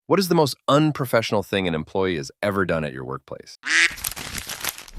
What is the most unprofessional thing an employee has ever done at your workplace?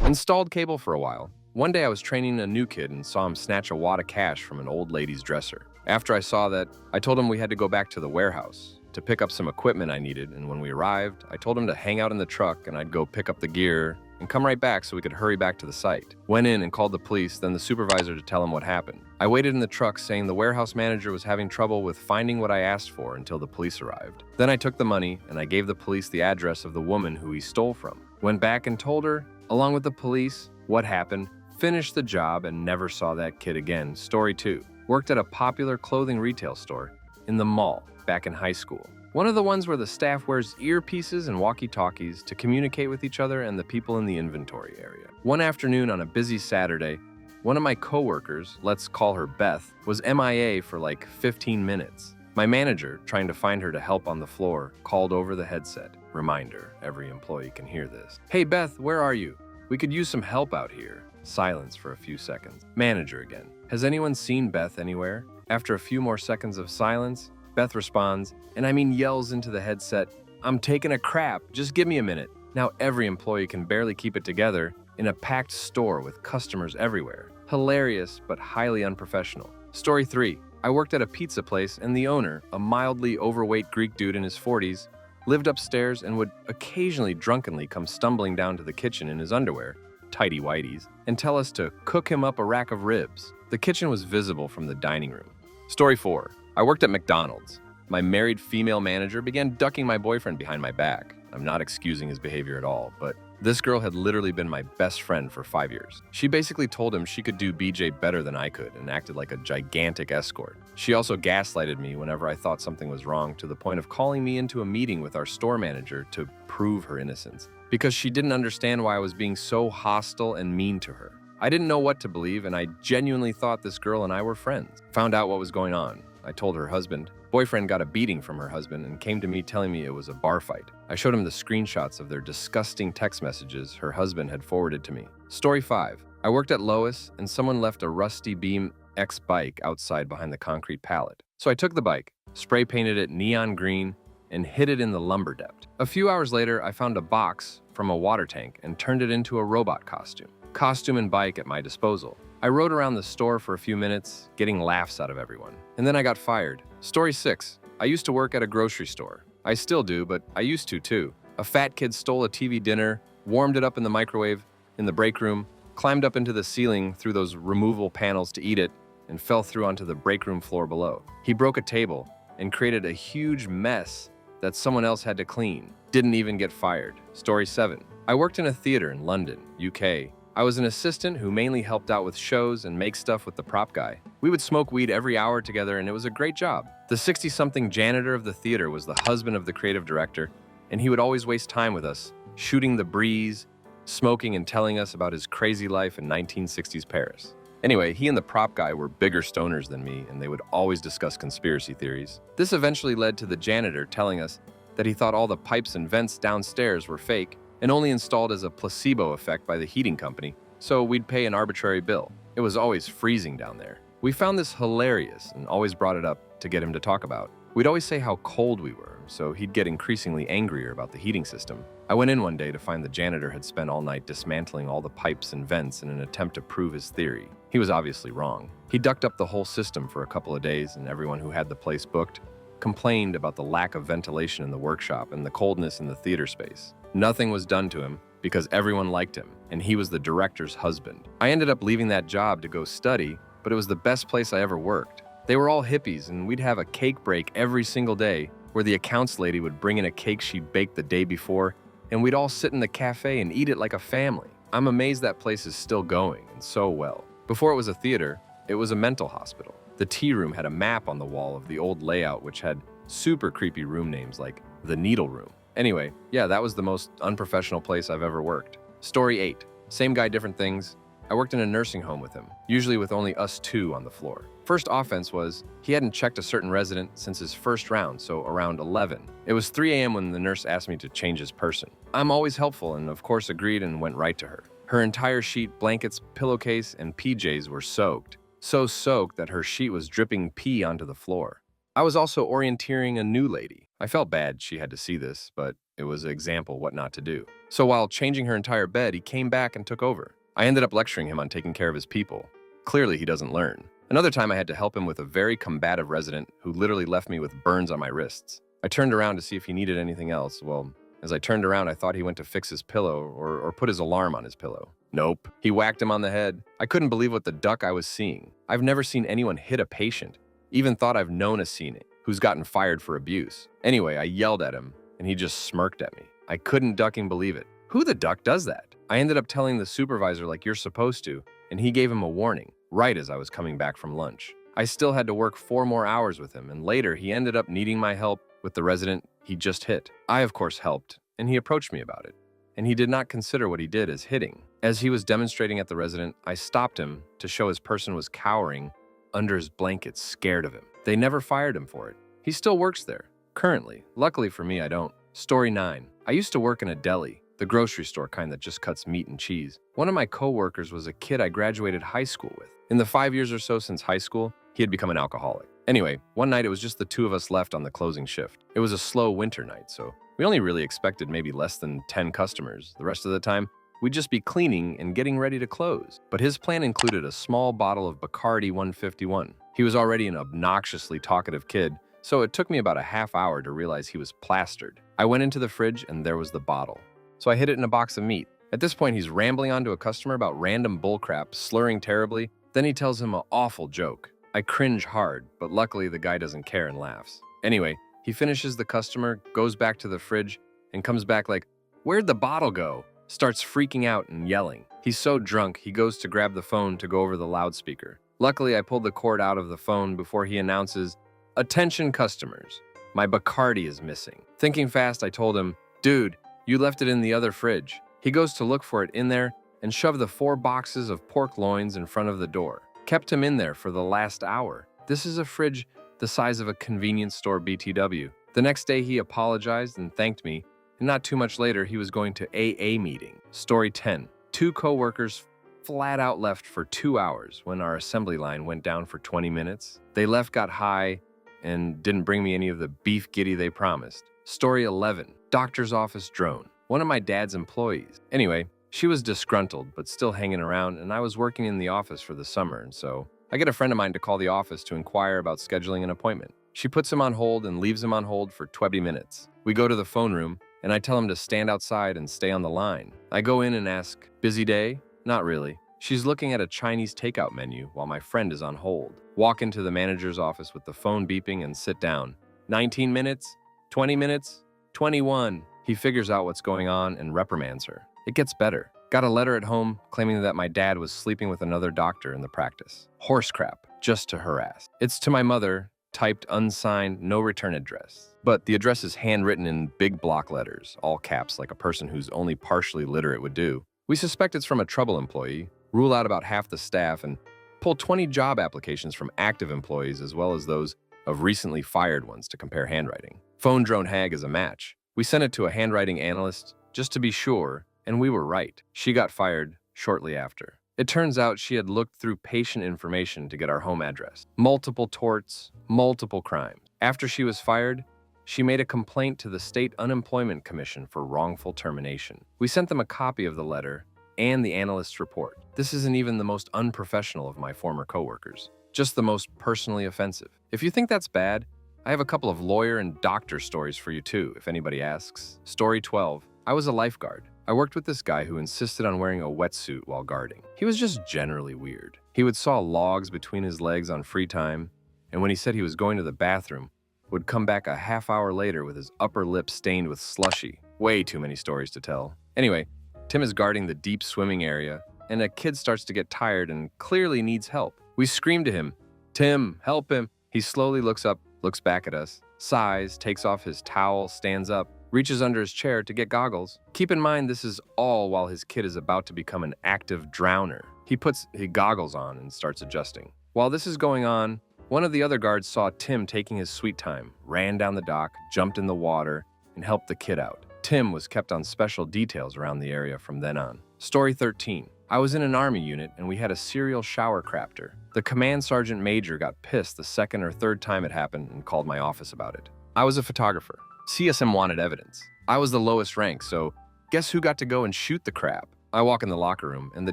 Installed cable for a while. One day I was training a new kid and saw him snatch a wad of cash from an old lady's dresser. After I saw that, I told him we had to go back to the warehouse to pick up some equipment I needed, and when we arrived, I told him to hang out in the truck and I'd go pick up the gear and come right back so we could hurry back to the site. Went in and called the police, then the supervisor to tell him what happened. I waited in the truck saying the warehouse manager was having trouble with finding what I asked for until the police arrived. Then I took the money and I gave the police the address of the woman who he stole from. Went back and told her, along with the police, what happened, finished the job, and never saw that kid again. Story 2. Worked at a popular clothing retail store in the mall back in high school. One of the ones where the staff wears earpieces and walkie-talkies to communicate with each other and the people in the inventory area. One afternoon on a busy Saturday, one of my coworkers, let's call her Beth, was MIA for like 15 minutes. My manager, trying to find her to help on the floor, called over the headset. Reminder, every employee can hear this. "Hey Beth, where are you? We could use some help out here." Silence for a few seconds. Manager again. "Has anyone seen Beth anywhere?" After a few more seconds of silence, Beth responds, and I mean yells into the headset, "I'm taking a crap, just give me a minute." Now every employee can barely keep it together in a packed store with customers everywhere. Hilarious, but highly unprofessional. Story 3. I worked at a pizza place and the owner, a mildly overweight Greek dude in his 40s, lived upstairs and would occasionally drunkenly come stumbling down to the kitchen in his underwear, tighty-whities, and tell us to cook him up a rack of ribs. The kitchen was visible from the dining room. Story 4. I worked at McDonald's. My married female manager began ducking my boyfriend behind my back. I'm not excusing his behavior at all, but this girl had literally been my best friend for 5 years. She basically told him she could do BJ better than I could and acted like a gigantic escort. She also gaslighted me whenever I thought something was wrong, to the point of calling me into a meeting with our store manager to prove her innocence, because she didn't understand why I was being so hostile and mean to her. I didn't know what to believe, and I genuinely thought this girl and I were friends. Found out what was going on. I told her husband. Boyfriend got a beating from her husband and came to me telling me it was a bar fight. I showed him the screenshots of their disgusting text messages her husband had forwarded to me. Story 5. I worked at Lowe's and someone left a rusty Beam X bike outside behind the concrete pallet. So I took the bike, spray painted it neon green, and hid it in the lumber depth. A few hours later, I found a box from a water tank and turned it into a robot costume. Costume and bike at my disposal. I rode around the store for a few minutes, getting laughs out of everyone. And then I got fired. Story 6. I used to work at a grocery store. I still do, but I used to too. A fat kid stole a TV dinner, warmed it up in the microwave, in the break room, climbed up into the ceiling through those removable panels to eat it, and fell through onto the break room floor below. He broke a table and created a huge mess that someone else had to clean. Didn't even get fired. Story 7. I worked in a theater in London, UK. I was an assistant who mainly helped out with shows and make stuff with the prop guy. We would smoke weed every hour together and it was a great job. The 60-something janitor of the theater was the husband of the creative director, and he would always waste time with us, shooting the breeze, smoking and telling us about his crazy life in 1960s Paris. Anyway, he and the prop guy were bigger stoners than me, and they would always discuss conspiracy theories. This eventually led to the janitor telling us that he thought all the pipes and vents downstairs were fake and only installed as a placebo effect by the heating company, so we'd pay an arbitrary bill. It was always freezing down there. We found this hilarious and always brought it up to get him to talk about. We'd always say how cold we were, so he'd get increasingly angrier about the heating system. I went in one day to find the janitor had spent all night dismantling all the pipes and vents in an attempt to prove his theory. He was obviously wrong. He ducked up the whole system for a couple of days, and everyone who had the place booked complained about the lack of ventilation in the workshop and the coldness in the theater space. Nothing was done to him because everyone liked him, and he was the director's husband. I ended up leaving that job to go study, but it was the best place I ever worked. They were all hippies, and we'd have a cake break every single day where the accounts lady would bring in a cake she'd baked the day before, and we'd all sit in the cafe and eat it like a family. I'm amazed that place is still going, and so well. Before it was a theater, it was a mental hospital. The tea room had a map on the wall of the old layout, which had super creepy room names like the Needle Room. Anyway, yeah, that was the most unprofessional place I've ever worked. Story 8. Same guy, different things. I worked in a nursing home with him, usually with only us two on the floor. First offense was he hadn't checked a certain resident since his first round, so around 11. It was 3 a.m. when the nurse asked me to change his person. I'm always helpful and of course agreed and went right to her. Her entire sheet, blankets, pillowcase, and PJs were soaked. So soaked that her sheet was dripping pee onto the floor. I was also orienteering a new lady. I felt bad she had to see this, but it was an example what not to do. So while changing her entire bed, he came back and took over. I ended up lecturing him on taking care of his people. Clearly, he doesn't learn. Another time I had to help him with a very combative resident who literally left me with burns on my wrists. I turned around to see if he needed anything else. Well, as I turned around, I thought he went to fix his pillow or put his alarm on his pillow. Nope. He whacked him on the head. I couldn't believe what the duck I was seeing. I've never seen anyone hit a patient. Even thought I've known a scene who's gotten fired for abuse. Anyway, I yelled at him, and he just smirked at me. I couldn't ducking believe it. Who the duck does that? I ended up telling the supervisor like you're supposed to, and he gave him a warning, right as I was coming back from lunch. I still had to work 4 more hours with him, and later he ended up needing my help with the resident he just hit. I, of course, helped, and he approached me about it. And he did not consider what he did as hitting. As he was demonstrating at the resident, I stopped him to show his person was cowering under his blankets, scared of him. They never fired him for it. He still works there, currently. Luckily for me, I don't. Story 9. I used to work in a deli, the grocery store kind that just cuts meat and cheese. One of my coworkers was a kid I graduated high school with. In the 5 years or so since high school, he had become an alcoholic. Anyway, one night it was just the 2 of us left on the closing shift. It was a slow winter night, so we only really expected maybe less than 10 customers. The rest of the time, we'd just be cleaning and getting ready to close. But his plan included a small bottle of Bacardi 151. He was already an obnoxiously talkative kid, so it took me about a half hour to realize he was plastered. I went into the fridge and there was the bottle. So I hid it in a box of meat. At this point, he's rambling on to a customer about random bullcrap, slurring terribly. Then he tells him an awful joke. I cringe hard, but luckily the guy doesn't care and laughs. Anyway, he finishes the customer, goes back to the fridge, and comes back like, "Where'd the bottle go?" Starts freaking out and yelling. He's so drunk, he goes to grab the phone to go over the loudspeaker. Luckily, I pulled the cord out of the phone before he announces, "Attention customers, my Bacardi is missing." Thinking fast, I told him, "Dude, you left it in the other fridge." He goes to look for it in there and shoved the 4 boxes of pork loins in front of the door. Kept him in there for the last hour. This is a fridge the size of a convenience store BTW. The next day he apologized and thanked me, and not too much later he was going to AA meeting. Story 10. 2 coworkers flat out left for 2 hours when our assembly line went down for 20 minutes. They left, got high, and didn't bring me any of the beef giddy they promised. Story 11. Doctor's office drone. One of my dad's employees. Anyway, she was disgruntled, but still hanging around, and I was working in the office for the summer, and so I get a friend of mine to call the office to inquire about scheduling an appointment. She puts him on hold and leaves him on hold for 20 minutes. We go to the phone room, and I tell him to stand outside and stay on the line. I go in and ask, "Busy day?" Not really. She's looking at a Chinese takeout menu while my friend is on hold. Walk into the manager's office with the phone beeping and sit down. 19 minutes? 20 minutes? 21. He figures out what's going on and reprimands her. It gets better. Got a letter at home claiming that my dad was sleeping with another doctor in the practice. Horse crap, just to harass. It's to my mother, typed unsigned, no return address. But the address is handwritten in big block letters, all caps like a person who's only partially literate would do. We suspect it's from a trouble employee, rule out about half the staff, and pull 20 job applications from active employees as well as those of recently fired ones to compare handwriting. Phone drone hag is a match. We sent it to a handwriting analyst just to be sure, and we were right. She got fired shortly after. It turns out she had looked through patient information to get our home address. Multiple torts, multiple crimes. After she was fired, she made a complaint to the State Unemployment Commission for wrongful termination. We sent them a copy of the letter and the analyst's report. This isn't even the most unprofessional of my former coworkers, just the most personally offensive. If you think that's bad, I have a couple of lawyer and doctor stories for you too, if anybody asks. Story 12. I was a lifeguard. I worked with this guy who insisted on wearing a wetsuit while guarding. He was just generally weird. He would saw logs between his legs on free time, and when he said he was going to the bathroom, would come back a half hour later with his upper lip stained with slushy. Way too many stories to tell. Anyway, Tim is guarding the deep swimming area, and a kid starts to get tired and clearly needs help. We scream to him, "Tim, help him." He slowly looks up, looks back at us, sighs, takes off his towel, stands up, reaches under his chair to get goggles. Keep in mind this is all while his kid is about to become an active drowner. He puts his goggles on and starts adjusting. While this is going on, one of the other guards saw Tim taking his sweet time, ran down the dock, jumped in the water, and helped the kid out. Tim was kept on special details around the area from then on. Story 13. I was in an army unit and we had a serial shower crafter. The command sergeant major got pissed the second or third time it happened and called my office about it. I was a photographer. CSM wanted evidence. I was the lowest rank, so guess who got to go and shoot the crap? I walk in the locker room, and the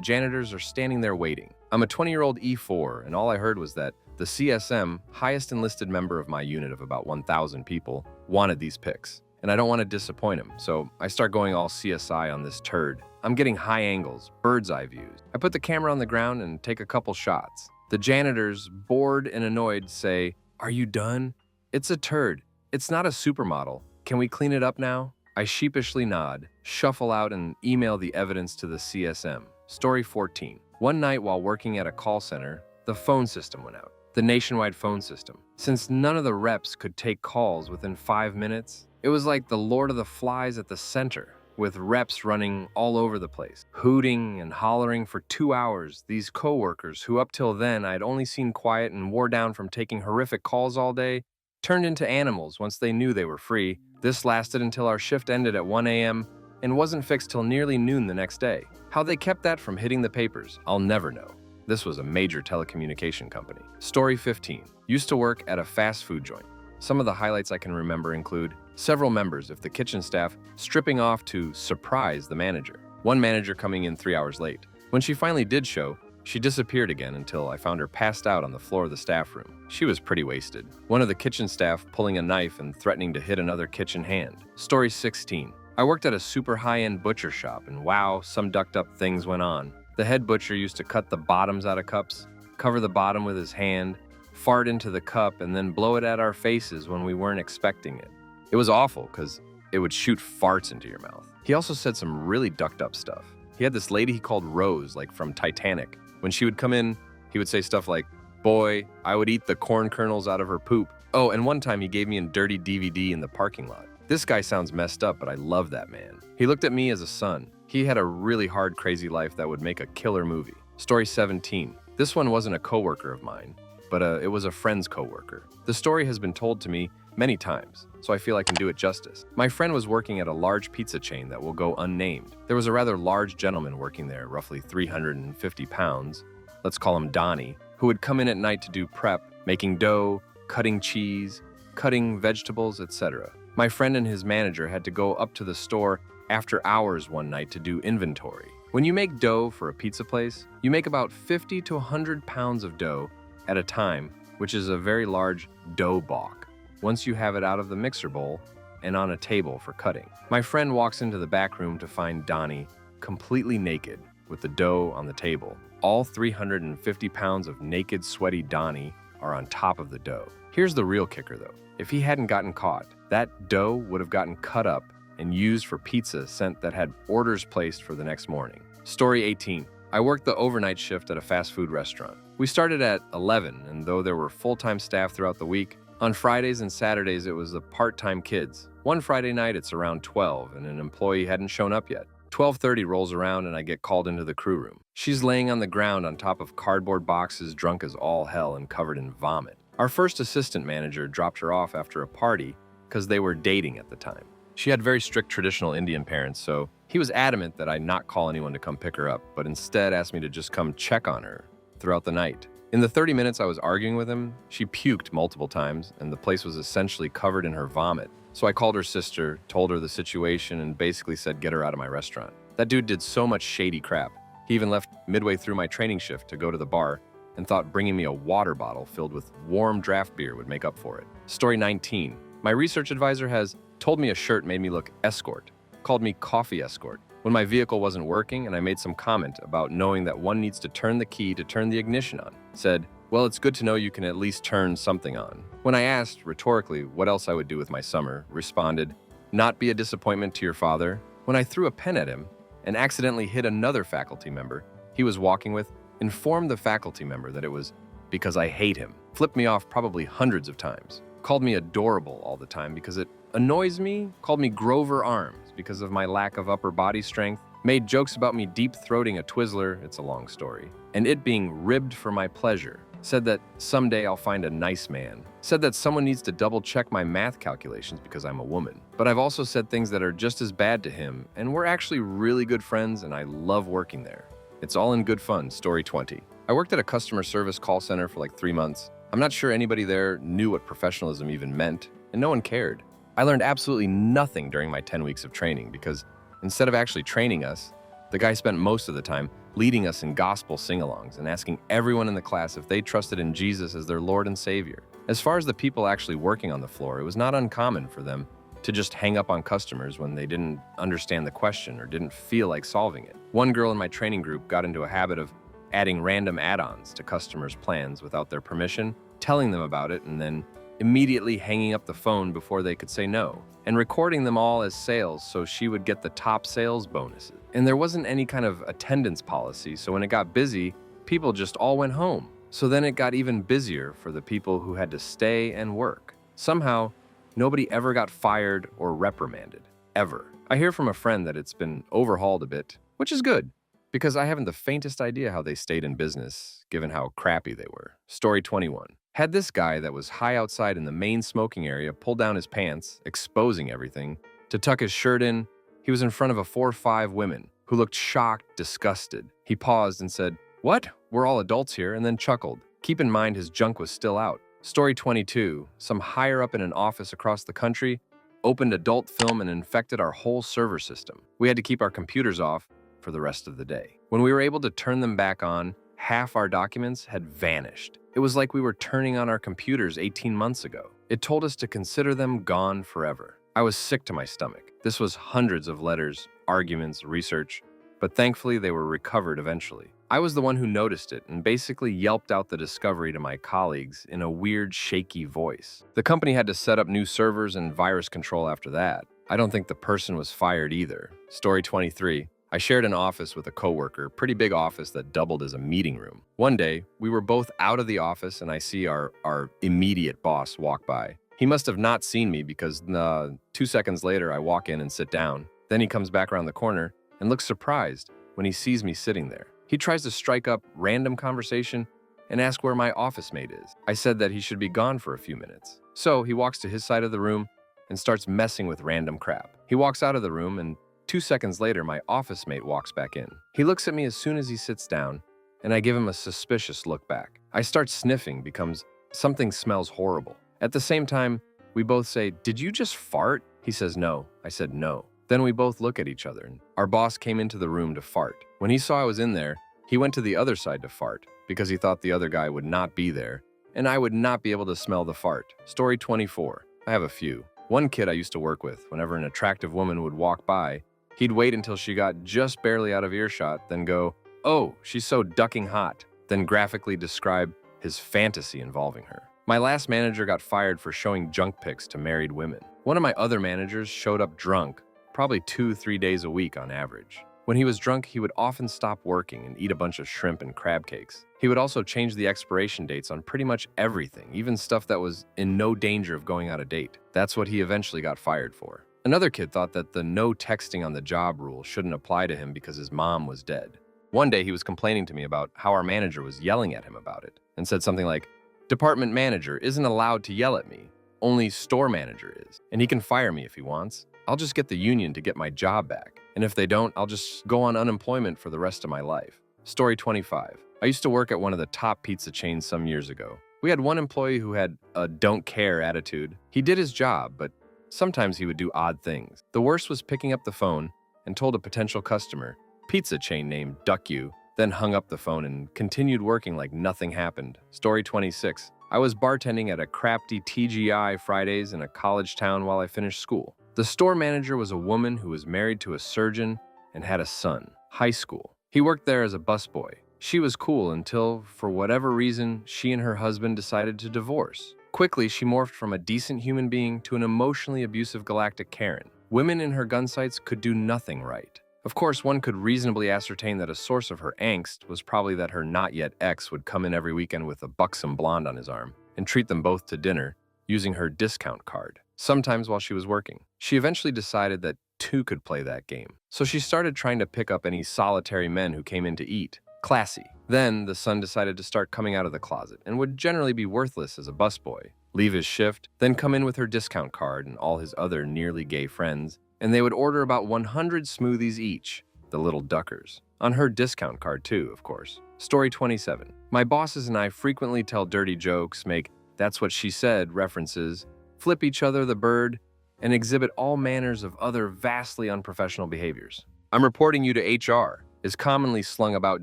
janitors are standing there waiting. I'm a 20-year-old E4, and all I heard was that the CSM, highest enlisted member of my unit of about 1,000 people, wanted these pics. And I don't want to disappoint him, so I start going all CSI on this turd. I'm getting high angles, bird's eye views. I put the camera on the ground and take a couple shots. The janitors, bored and annoyed, say, "Are you done? It's a turd. It's not a supermodel. Can we clean it up now?" I sheepishly nod, shuffle out, and email the evidence to the CSM. Story 14. One night while working at a call center, the phone system went out. The nationwide phone system. Since none of the reps could take calls within 5 minutes, it was like the Lord of the Flies at the center, with reps running all over the place, hooting and hollering for 2 hours. These coworkers, who up till then I'd only seen quiet and wore down from taking horrific calls all day, turned into animals once they knew they were free. This lasted until our shift ended at 1 a.m. and wasn't fixed till nearly noon the next day. How they kept that from hitting the papers, I'll never know. This was a major telecommunication company. Story 15. Used to work at a fast food joint. Some of the highlights I can remember include several members of the kitchen staff stripping off to surprise the manager. One manager coming in 3 hours late. When she finally did show, she disappeared again until I found her passed out on the floor of the staff room. She was pretty wasted. One of the kitchen staff pulling a knife and threatening to hit another kitchen hand. Story 16. I worked at a super high-end butcher shop, and wow, some ducked-up things went on. The head butcher used to cut the bottoms out of cups, cover the bottom with his hand, fart into the cup, and then blow it at our faces when we weren't expecting it. It was awful because it would shoot farts into your mouth. He also said some really ducked-up stuff. He had this lady he called Rose, like from Titanic. When she would come in, he would say stuff like, "Boy, I would eat the corn kernels out of her poop." Oh, and one time he gave me a dirty DVD in the parking lot. This guy sounds messed up, but I love that man. He looked at me as a son. He had a really hard, crazy life that would make a killer movie. Story 17. This one wasn't a coworker of mine, but it was a friend's coworker. The story has been told to me many times, so I feel I can do it justice. My friend was working at a large pizza chain that will go unnamed. There was a rather large gentleman working there, roughly 350 pounds, let's call him Donnie, who would come in at night to do prep, making dough, cutting cheese, cutting vegetables, etc. My friend and his manager had to go up to the store after hours one night to do inventory. When you make dough for a pizza place, you make about 50 to 100 pounds of dough at a time, which is a very large dough balk, once you have it out of the mixer bowl and on a table for cutting. My friend walks into the back room to find Donnie completely naked with the dough on the table. All 350 pounds of naked, sweaty Donnie are on top of the dough. Here's the real kicker though. If he hadn't gotten caught, that dough would have gotten cut up and used for pizza sent that had orders placed for the next morning. Story 18. I worked the overnight shift at a fast food restaurant. We started at 11, and though there were full-time staff throughout the week, on Fridays and Saturdays it was the part-time kids. One Friday night it's around 12, and an employee hadn't shown up yet. 12:30 rolls around and I get called into the crew room. She's laying on the ground on top of cardboard boxes, drunk as all hell and covered in vomit. Our first assistant manager dropped her off after a party because they were dating at the time. She had very strict traditional Indian parents, so he was adamant that I not call anyone to come pick her up, but instead asked me to just come check on her throughout the night. In the 30 minutes I was arguing with him, she puked multiple times, and the place was essentially covered in her vomit. So I called her sister, told her the situation, and basically said get her out of my restaurant. That dude did so much shady crap. He even left midway through my training shift to go to the bar and thought bringing me a water bottle filled with warm draft beer would make up for it. Story 19. My research advisor has told me a shirt made me look escort, called me coffee escort, when my vehicle wasn't working and I made some comment about knowing that one needs to turn the key to turn the ignition on. Said, well, it's good to know you can at least turn something on. When I asked, rhetorically, what else I would do with my summer, responded, not be a disappointment to your father. When I threw a pen at him and accidentally hit another faculty member he was walking with, informed the faculty member that it was because I hate him, flipped me off probably hundreds of times, called me adorable all the time because it annoys me, called me Grover Arms because of my lack of upper body strength, made jokes about me deep-throating a Twizzler, it's a long story, and it being ribbed for my pleasure, said that someday I'll find a nice man, said that someone needs to double-check my math calculations because I'm a woman. But I've also said things that are just as bad to him, and we're actually really good friends and I love working there. It's all in good fun. Story 20. I worked at a customer service call center for like 3 months. I'm not sure anybody there knew what professionalism even meant, and no one cared. I learned absolutely nothing during my 10 weeks of training because instead of actually training us, the guy spent most of the time leading us in gospel sing-alongs and asking everyone in the class if they trusted in Jesus as their Lord and Savior. As far as the people actually working on the floor, it was not uncommon for them to just hang up on customers when they didn't understand the question or didn't feel like solving it. One girl in my training group got into a habit of adding random add-ons to customers' plans without their permission, telling them about it, and then immediately hanging up the phone before they could say no, and recording them all as sales so she would get the top sales bonuses. And there wasn't any kind of attendance policy, so when it got busy, people just all went home. So then it got even busier for the people who had to stay and work. Somehow, nobody ever got fired or reprimanded, ever. I hear from a friend that it's been overhauled a bit, which is good, because I haven't the faintest idea how they stayed in business, given how crappy they were. Story 21. Had this guy that was high outside in the main smoking area pull down his pants, exposing everything, to tuck his shirt in. He was in front of 4 or 5 women who looked shocked, disgusted. He paused and said, "What? We're all adults here," and then chuckled. Keep in mind his junk was still out. Story 22. Some higher up in an office across the country opened adult film and infected our whole server system. We had to keep our computers off for the rest of the day. When we were able to turn them back on, half our documents had vanished. It was like we were turning on our computers 18 months ago. It told us to consider them gone forever. I was sick to my stomach. This was hundreds of letters, arguments, research, but thankfully they were recovered eventually. I was the one who noticed it and basically yelped out the discovery to my colleagues in a weird, shaky voice. The company had to set up new servers and virus control after that. I don't think the person was fired either. Story 23. I shared an office with a coworker, pretty big office that doubled as a meeting room. One day, we were both out of the office and I see our immediate boss walk by. He must have not seen me because 2 seconds later, I walk in and sit down. Then he comes back around the corner and looks surprised when he sees me sitting there. He tries to strike up random conversation and ask where my office mate is. I said that he should be gone for a few minutes. So he walks to his side of the room and starts messing with random crap. He walks out of the room and 2 seconds later, my office mate walks back in. He looks at me as soon as he sits down, and I give him a suspicious look back. I start sniffing because something smells horrible. At the same time, we both say, "Did you just fart?" He says, "No." I said, "No." Then we both look at each other, and our boss came into the room to fart. When he saw I was in there, he went to the other side to fart because he thought the other guy would not be there, and I would not be able to smell the fart. Story 24. I have a few. One kid I used to work with, whenever an attractive woman would walk by, he'd wait until she got just barely out of earshot, then go, "Oh, she's so ducking hot," then graphically describe his fantasy involving her. My last manager got fired for showing junk pics to married women. One of my other managers showed up drunk, probably 2-3 days a week on average. When he was drunk, he would often stop working and eat a bunch of shrimp and crab cakes. He would also change the expiration dates on pretty much everything, even stuff that was in no danger of going out of date. That's what he eventually got fired for. Another kid thought that the no texting on the job rule shouldn't apply to him because his mom was dead. One day he was complaining to me about how our manager was yelling at him about it and said something like, "Department manager isn't allowed to yell at me. Only store manager is. And he can fire me if he wants. I'll just get the union to get my job back. And if they don't, I'll just go on unemployment for the rest of my life." Story 25. I used to work at one of the top pizza chains some years ago. We had one employee who had a don't care attitude. He did his job, but sometimes he would do odd things. The worst was picking up the phone and told a potential customer, pizza chain named Duck You, then hung up the phone and continued working like nothing happened. Story 26. I was bartending at a crafty TGI Fridays in a college town while I finished school. The store manager was a woman who was married to a surgeon and had a son, high school. He worked there as a busboy. She was cool until, for whatever reason, she and her husband decided to divorce. Quickly, she morphed from a decent human being to an emotionally abusive galactic Karen. Women in her gun sights could do nothing right. Of course, one could reasonably ascertain that a source of her angst was probably that her not-yet ex would come in every weekend with a buxom blonde on his arm and treat them both to dinner using her discount card, sometimes while she was working. She eventually decided that two could play that game, so she started trying to pick up any solitary men who came in to eat. Classy. Then the son decided to start coming out of the closet and would generally be worthless as a busboy, leave his shift, then come in with her discount card and all his other nearly gay friends, and they would order about 100 smoothies each, the little duckers. On her discount card too, of course. Story 27. My bosses and I frequently tell dirty jokes, make "that's what she said" references, flip each other the bird, and exhibit all manners of other vastly unprofessional behaviors. "I'm reporting you to HR," is commonly slung about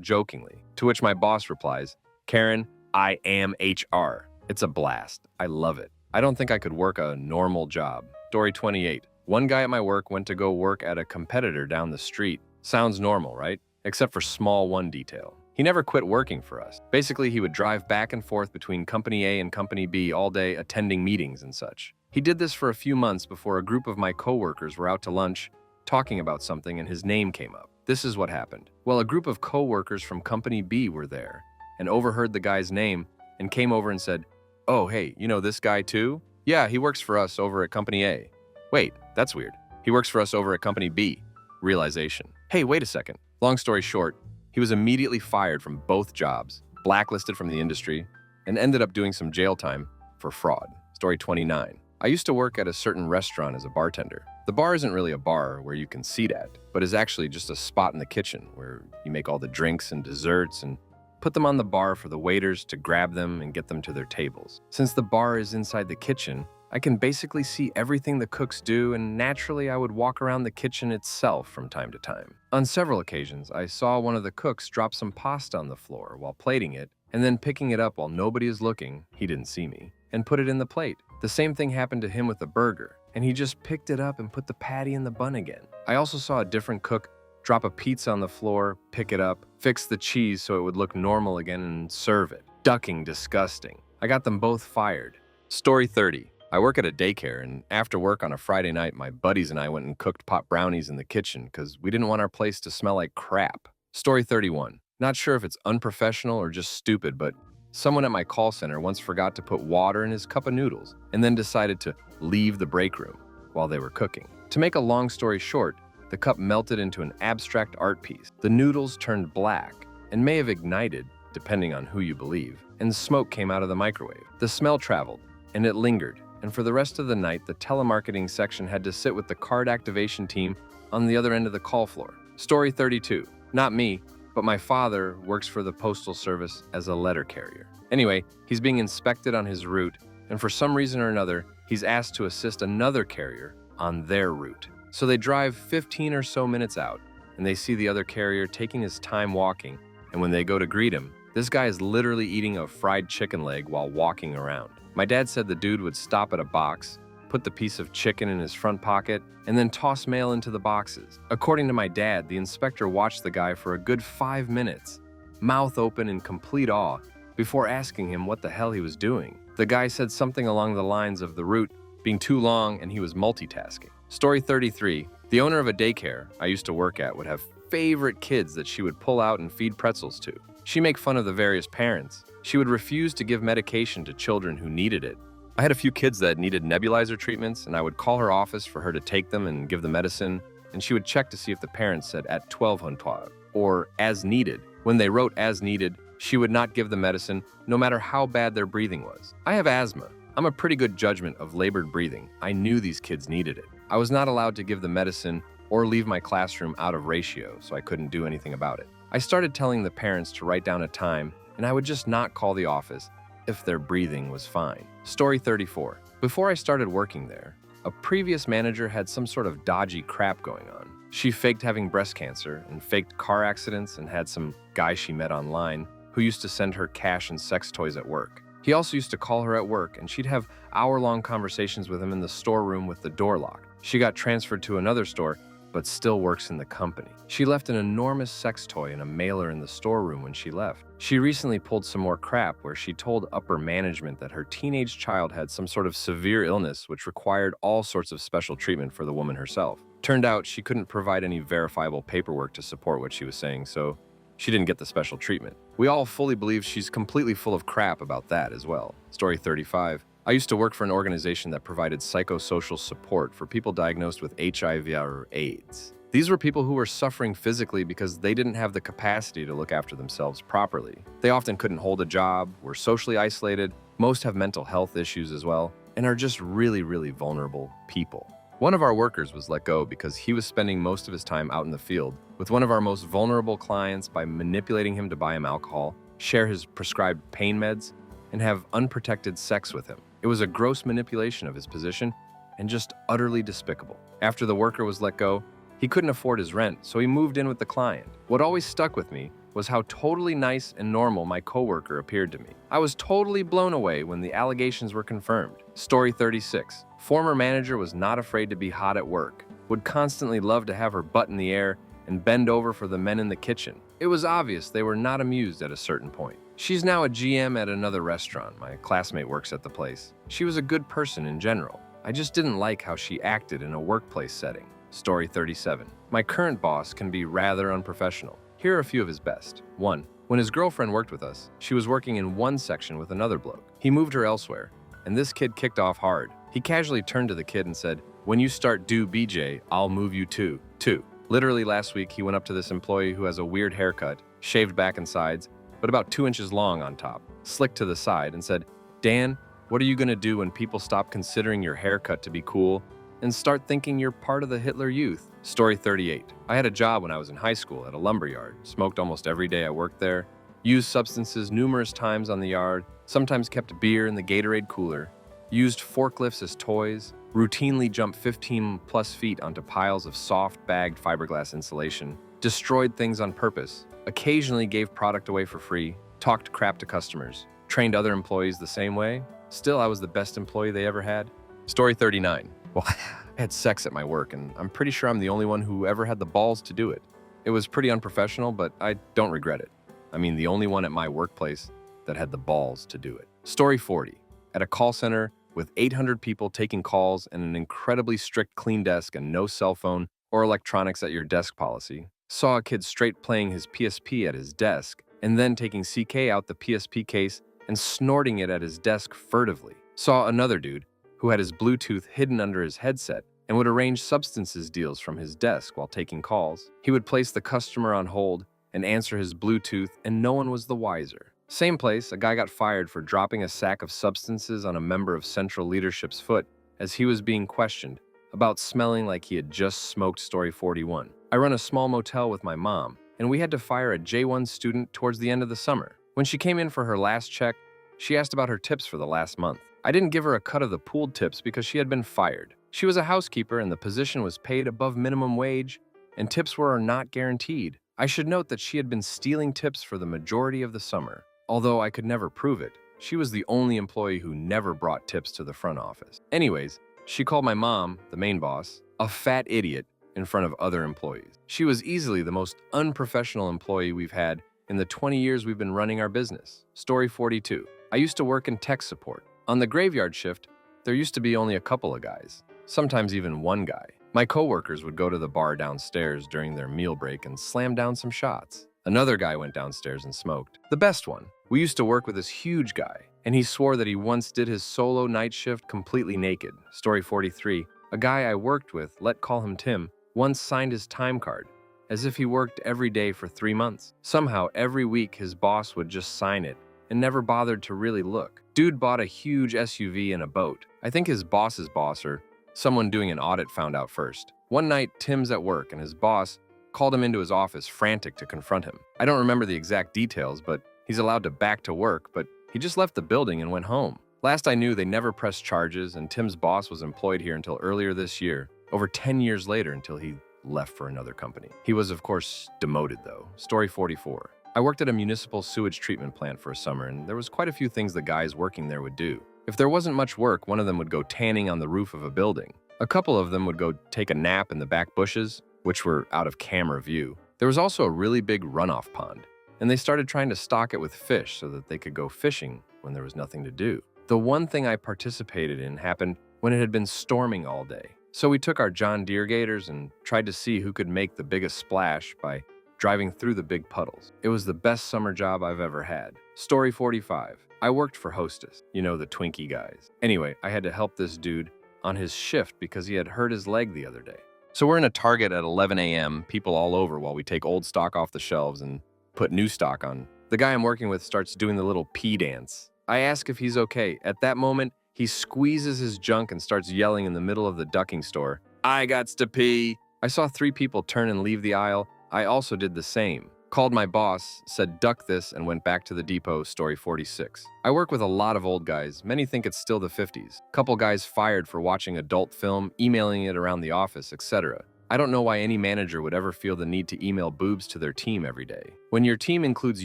jokingly, to which my boss replies, "Karen, I am HR." It's a blast. I love it. I don't think I could work a normal job. Story 28. One guy at my work went to go work at a competitor down the street. Sounds normal, right? Except for small one detail. He never quit working for us. Basically, he would drive back and forth between Company A and Company B all day attending meetings and such. He did this for a few months before a group of my coworkers were out to lunch talking about something and his name came up. This is what happened. Well, a group of coworkers from Company B were there and overheard the guy's name and came over and said, "Oh, hey, you know this guy too? Yeah, he works for us over at Company A. Wait, that's weird. He works for us over at Company B." Realization. Hey, wait a second. Long story short, he was immediately fired from both jobs, blacklisted from the industry, and ended up doing some jail time for fraud. Story 29. I used to work at a certain restaurant as a bartender. The bar isn't really a bar where you can seat at, but is actually just a spot in the kitchen where you make all the drinks and desserts and put them on the bar for the waiters to grab them and get them to their tables. Since the bar is inside the kitchen, I can basically see everything the cooks do, and naturally I would walk around the kitchen itself from time to time. On several occasions, I saw one of the cooks drop some pasta on the floor while plating it, and then picking it up while nobody is looking, he didn't see me, and put it in the plate. The same thing happened to him with the burger, and he just picked it up and put the patty in the bun again. I also saw a different cook drop a pizza on the floor, pick it up, fix the cheese so it would look normal again, and serve it. Ducking disgusting. I got them both fired. Story 30. I work at a daycare, and after work on a Friday night, my buddies and I went and cooked pot brownies in the kitchen because we didn't want our place to smell like crap. Story 31. Not sure if it's unprofessional or just stupid, but someone at my call center once forgot to put water in his cup of noodles and then decided to leave the break room while they were cooking. To make a long story short, the cup melted into an abstract art piece. The noodles turned black and may have ignited, depending on who you believe, and smoke came out of the microwave. The smell traveled, and it lingered. And for the rest of the night, the telemarketing section had to sit with the card activation team on the other end of the call floor. Story 32. Not me, but my father works for the Postal Service as a letter carrier. Anyway, he's being inspected on his route, and for some reason or another, he's asked to assist another carrier on their route. So they drive 15 or so minutes out, and they see the other carrier taking his time walking, and when they go to greet him, this guy is literally eating a fried chicken leg while walking around. My dad said the dude would stop at a box, put the piece of chicken in his front pocket, and then toss mail into the boxes. According to my dad, the inspector watched the guy for a good 5 minutes, mouth open in complete awe, before asking him what the hell he was doing. The guy said something along the lines of the route being too long and he was multitasking. Story 33. The owner of a daycare I used to work at would have favorite kids that she would pull out and feed pretzels to. She'd make fun of the various parents. She would refuse to give medication to children who needed it. I had a few kids that needed nebulizer treatments, and I would call her office for her to take them and give the medicine, and she would check to see if the parents said at 1200 or as needed. When they wrote as needed, she would not give the medicine, no matter how bad their breathing was. I have asthma. I'm a pretty good judgment of labored breathing. I knew these kids needed it. I was not allowed to give the medicine or leave my classroom out of ratio, so I couldn't do anything about it. I started telling the parents to write down a time, and I would just not call the office if their breathing was fine. Story 34. Before I started working there, a previous manager had some sort of dodgy crap going on. She faked having breast cancer and faked car accidents and had some guy she met online who used to send her cash and sex toys at work. He also used to call her at work, and she'd have hour-long conversations with him in the storeroom with the door locked. She got transferred to another store, but still works in the company. She left an enormous sex toy and a mailer in the storeroom when she left. She recently pulled some more crap where she told upper management that her teenage child had some sort of severe illness which required all sorts of special treatment for the woman herself. Turned out she couldn't provide any verifiable paperwork to support what she was saying, so she didn't get the special treatment. We all fully believe she's completely full of crap about that as well. Story 35. I used to work for an organization that provided psychosocial support for people diagnosed with HIV or AIDS. These were people who were suffering physically because they didn't have the capacity to look after themselves properly. They often couldn't hold a job, were socially isolated, most have mental health issues as well, and are just really, really vulnerable people. One of our workers was let go because he was spending most of his time out in the field with one of our most vulnerable clients by manipulating him to buy him alcohol, share his prescribed pain meds, and have unprotected sex with him. It was a gross manipulation of his position, and just utterly despicable. After the worker was let go, he couldn't afford his rent, so he moved in with the client. What always stuck with me was how totally nice and normal my coworker appeared to me. I was totally blown away when the allegations were confirmed. Story 36. Former manager was not afraid to be hot at work, would constantly love to have her butt in the air and bend over for the men in the kitchen. It was obvious they were not amused at a certain point. She's now a GM at another restaurant. My classmate works at the place. She was a good person in general. I just didn't like how she acted in a workplace setting. Story 37. My current boss can be rather unprofessional. Here are a few of his best. 1. When his girlfriend worked with us, she was working in one section with another bloke. He moved her elsewhere, and this kid kicked off hard. He casually turned to the kid and said, "When you start do BJ, I'll move you too." 2. Literally last week, he went up to this employee who has a weird haircut, shaved back and sides, but about 2 inches long on top, slicked to the side, and said, "Dan, what are you gonna do when people stop considering your haircut to be cool and start thinking you're part of the Hitler Youth?" Story 38. I had a job when I was in high school at a lumber yard, smoked almost every day I worked there, used substances numerous times on the yard, sometimes kept beer in the Gatorade cooler, used forklifts as toys, routinely jumped 15 plus feet onto piles of soft bagged fiberglass insulation, destroyed things on purpose, occasionally gave product away for free, talked crap to customers, trained other employees the same way. Still, I was the best employee they ever had. Story 39. Well, I had sex at my work, and I'm pretty sure I'm the only one who ever had the balls to do it. It was pretty unprofessional, but I don't regret it. I mean, the only one at my workplace that had the balls to do it. Story 40. At a call center with 800 people taking calls and an incredibly strict clean desk and no cell phone or electronics at your desk policy, saw a kid straight playing his PSP at his desk and then taking CK out the PSP case and snorting it at his desk furtively. Saw another dude who had his Bluetooth hidden under his headset and would arrange substances deals from his desk while taking calls. He would place the customer on hold and answer his Bluetooth, and no one was the wiser. Same place, a guy got fired for dropping a sack of substances on a member of Central Leadership's foot as he was being questioned about smelling like he had just smoked. Story 41. I run a small motel with my mom, and we had to fire a J1 student towards the end of the summer. When she came in for her last check, she asked about her tips for the last month. I didn't give her a cut of the pooled tips because she had been fired. She was a housekeeper and the position was paid above minimum wage, and tips were not guaranteed. I should note that she had been stealing tips for the majority of the summer. Although I could never prove it, she was the only employee who never brought tips to the front office. Anyways, she called my mom, the main boss, a fat idiot in front of other employees. She was easily the most unprofessional employee we've had in the 20 years we've been running our business. Story 42. I used to work in tech support. On the graveyard shift, there used to be only a couple of guys, sometimes even one guy. My coworkers would go to the bar downstairs during their meal break and slam down some shots. Another guy went downstairs and smoked. The best one. We used to work with this huge guy, and he swore that he once did his solo night shift completely naked. Story 43. A guy I worked with, let's call him Tim, once signed his time card, as if he worked every day for 3 months. Somehow, every week his boss would just sign it and never bothered to really look. Dude bought a huge SUV and a boat. I think his boss's boss or someone doing an audit found out first. One night, Tim's at work and his boss called him into his office frantic to confront him. I don't remember the exact details, but he's allowed to back to work, but he just left the building and went home. Last I knew, they never pressed charges, and Tim's boss was employed here until earlier this year, over 10 years later until he left for another company. He was, of course, demoted, though. Story 44. I worked at a municipal sewage treatment plant for a summer, and there was quite a few things the guys working there would do. If there wasn't much work, one of them would go tanning on the roof of a building. A couple of them would go take a nap in the back bushes, which were out of camera view. There was also a really big runoff pond, and they started trying to stock it with fish so that they could go fishing when there was nothing to do. The one thing I participated in happened when it had been storming all day. So we took our John Deere gators and tried to see who could make the biggest splash by driving through the big puddles. It was the best summer job I've ever had. Story 45. I worked for Hostess, you know, the Twinkie guys. Anyway, I had to help this dude on his shift because he had hurt his leg the other day. So we're in a Target at 11 a.m., people all over while we take old stock off the shelves and put new stock on. The guy I'm working with starts doing the little pee dance. I ask if he's okay. At that moment, he squeezes his junk and starts yelling in the middle of the ducking store, "I gots to pee." I saw 3 people turn and leave the aisle. I also did the same. Called my boss, said duck this, and went back to the depot. Story 46. I work with a lot of old guys. Many think it's still the 50s. Couple guys fired for watching adult film, emailing it around the office, etc. I don't know why any manager would ever feel the need to email boobs to their team every day. When your team includes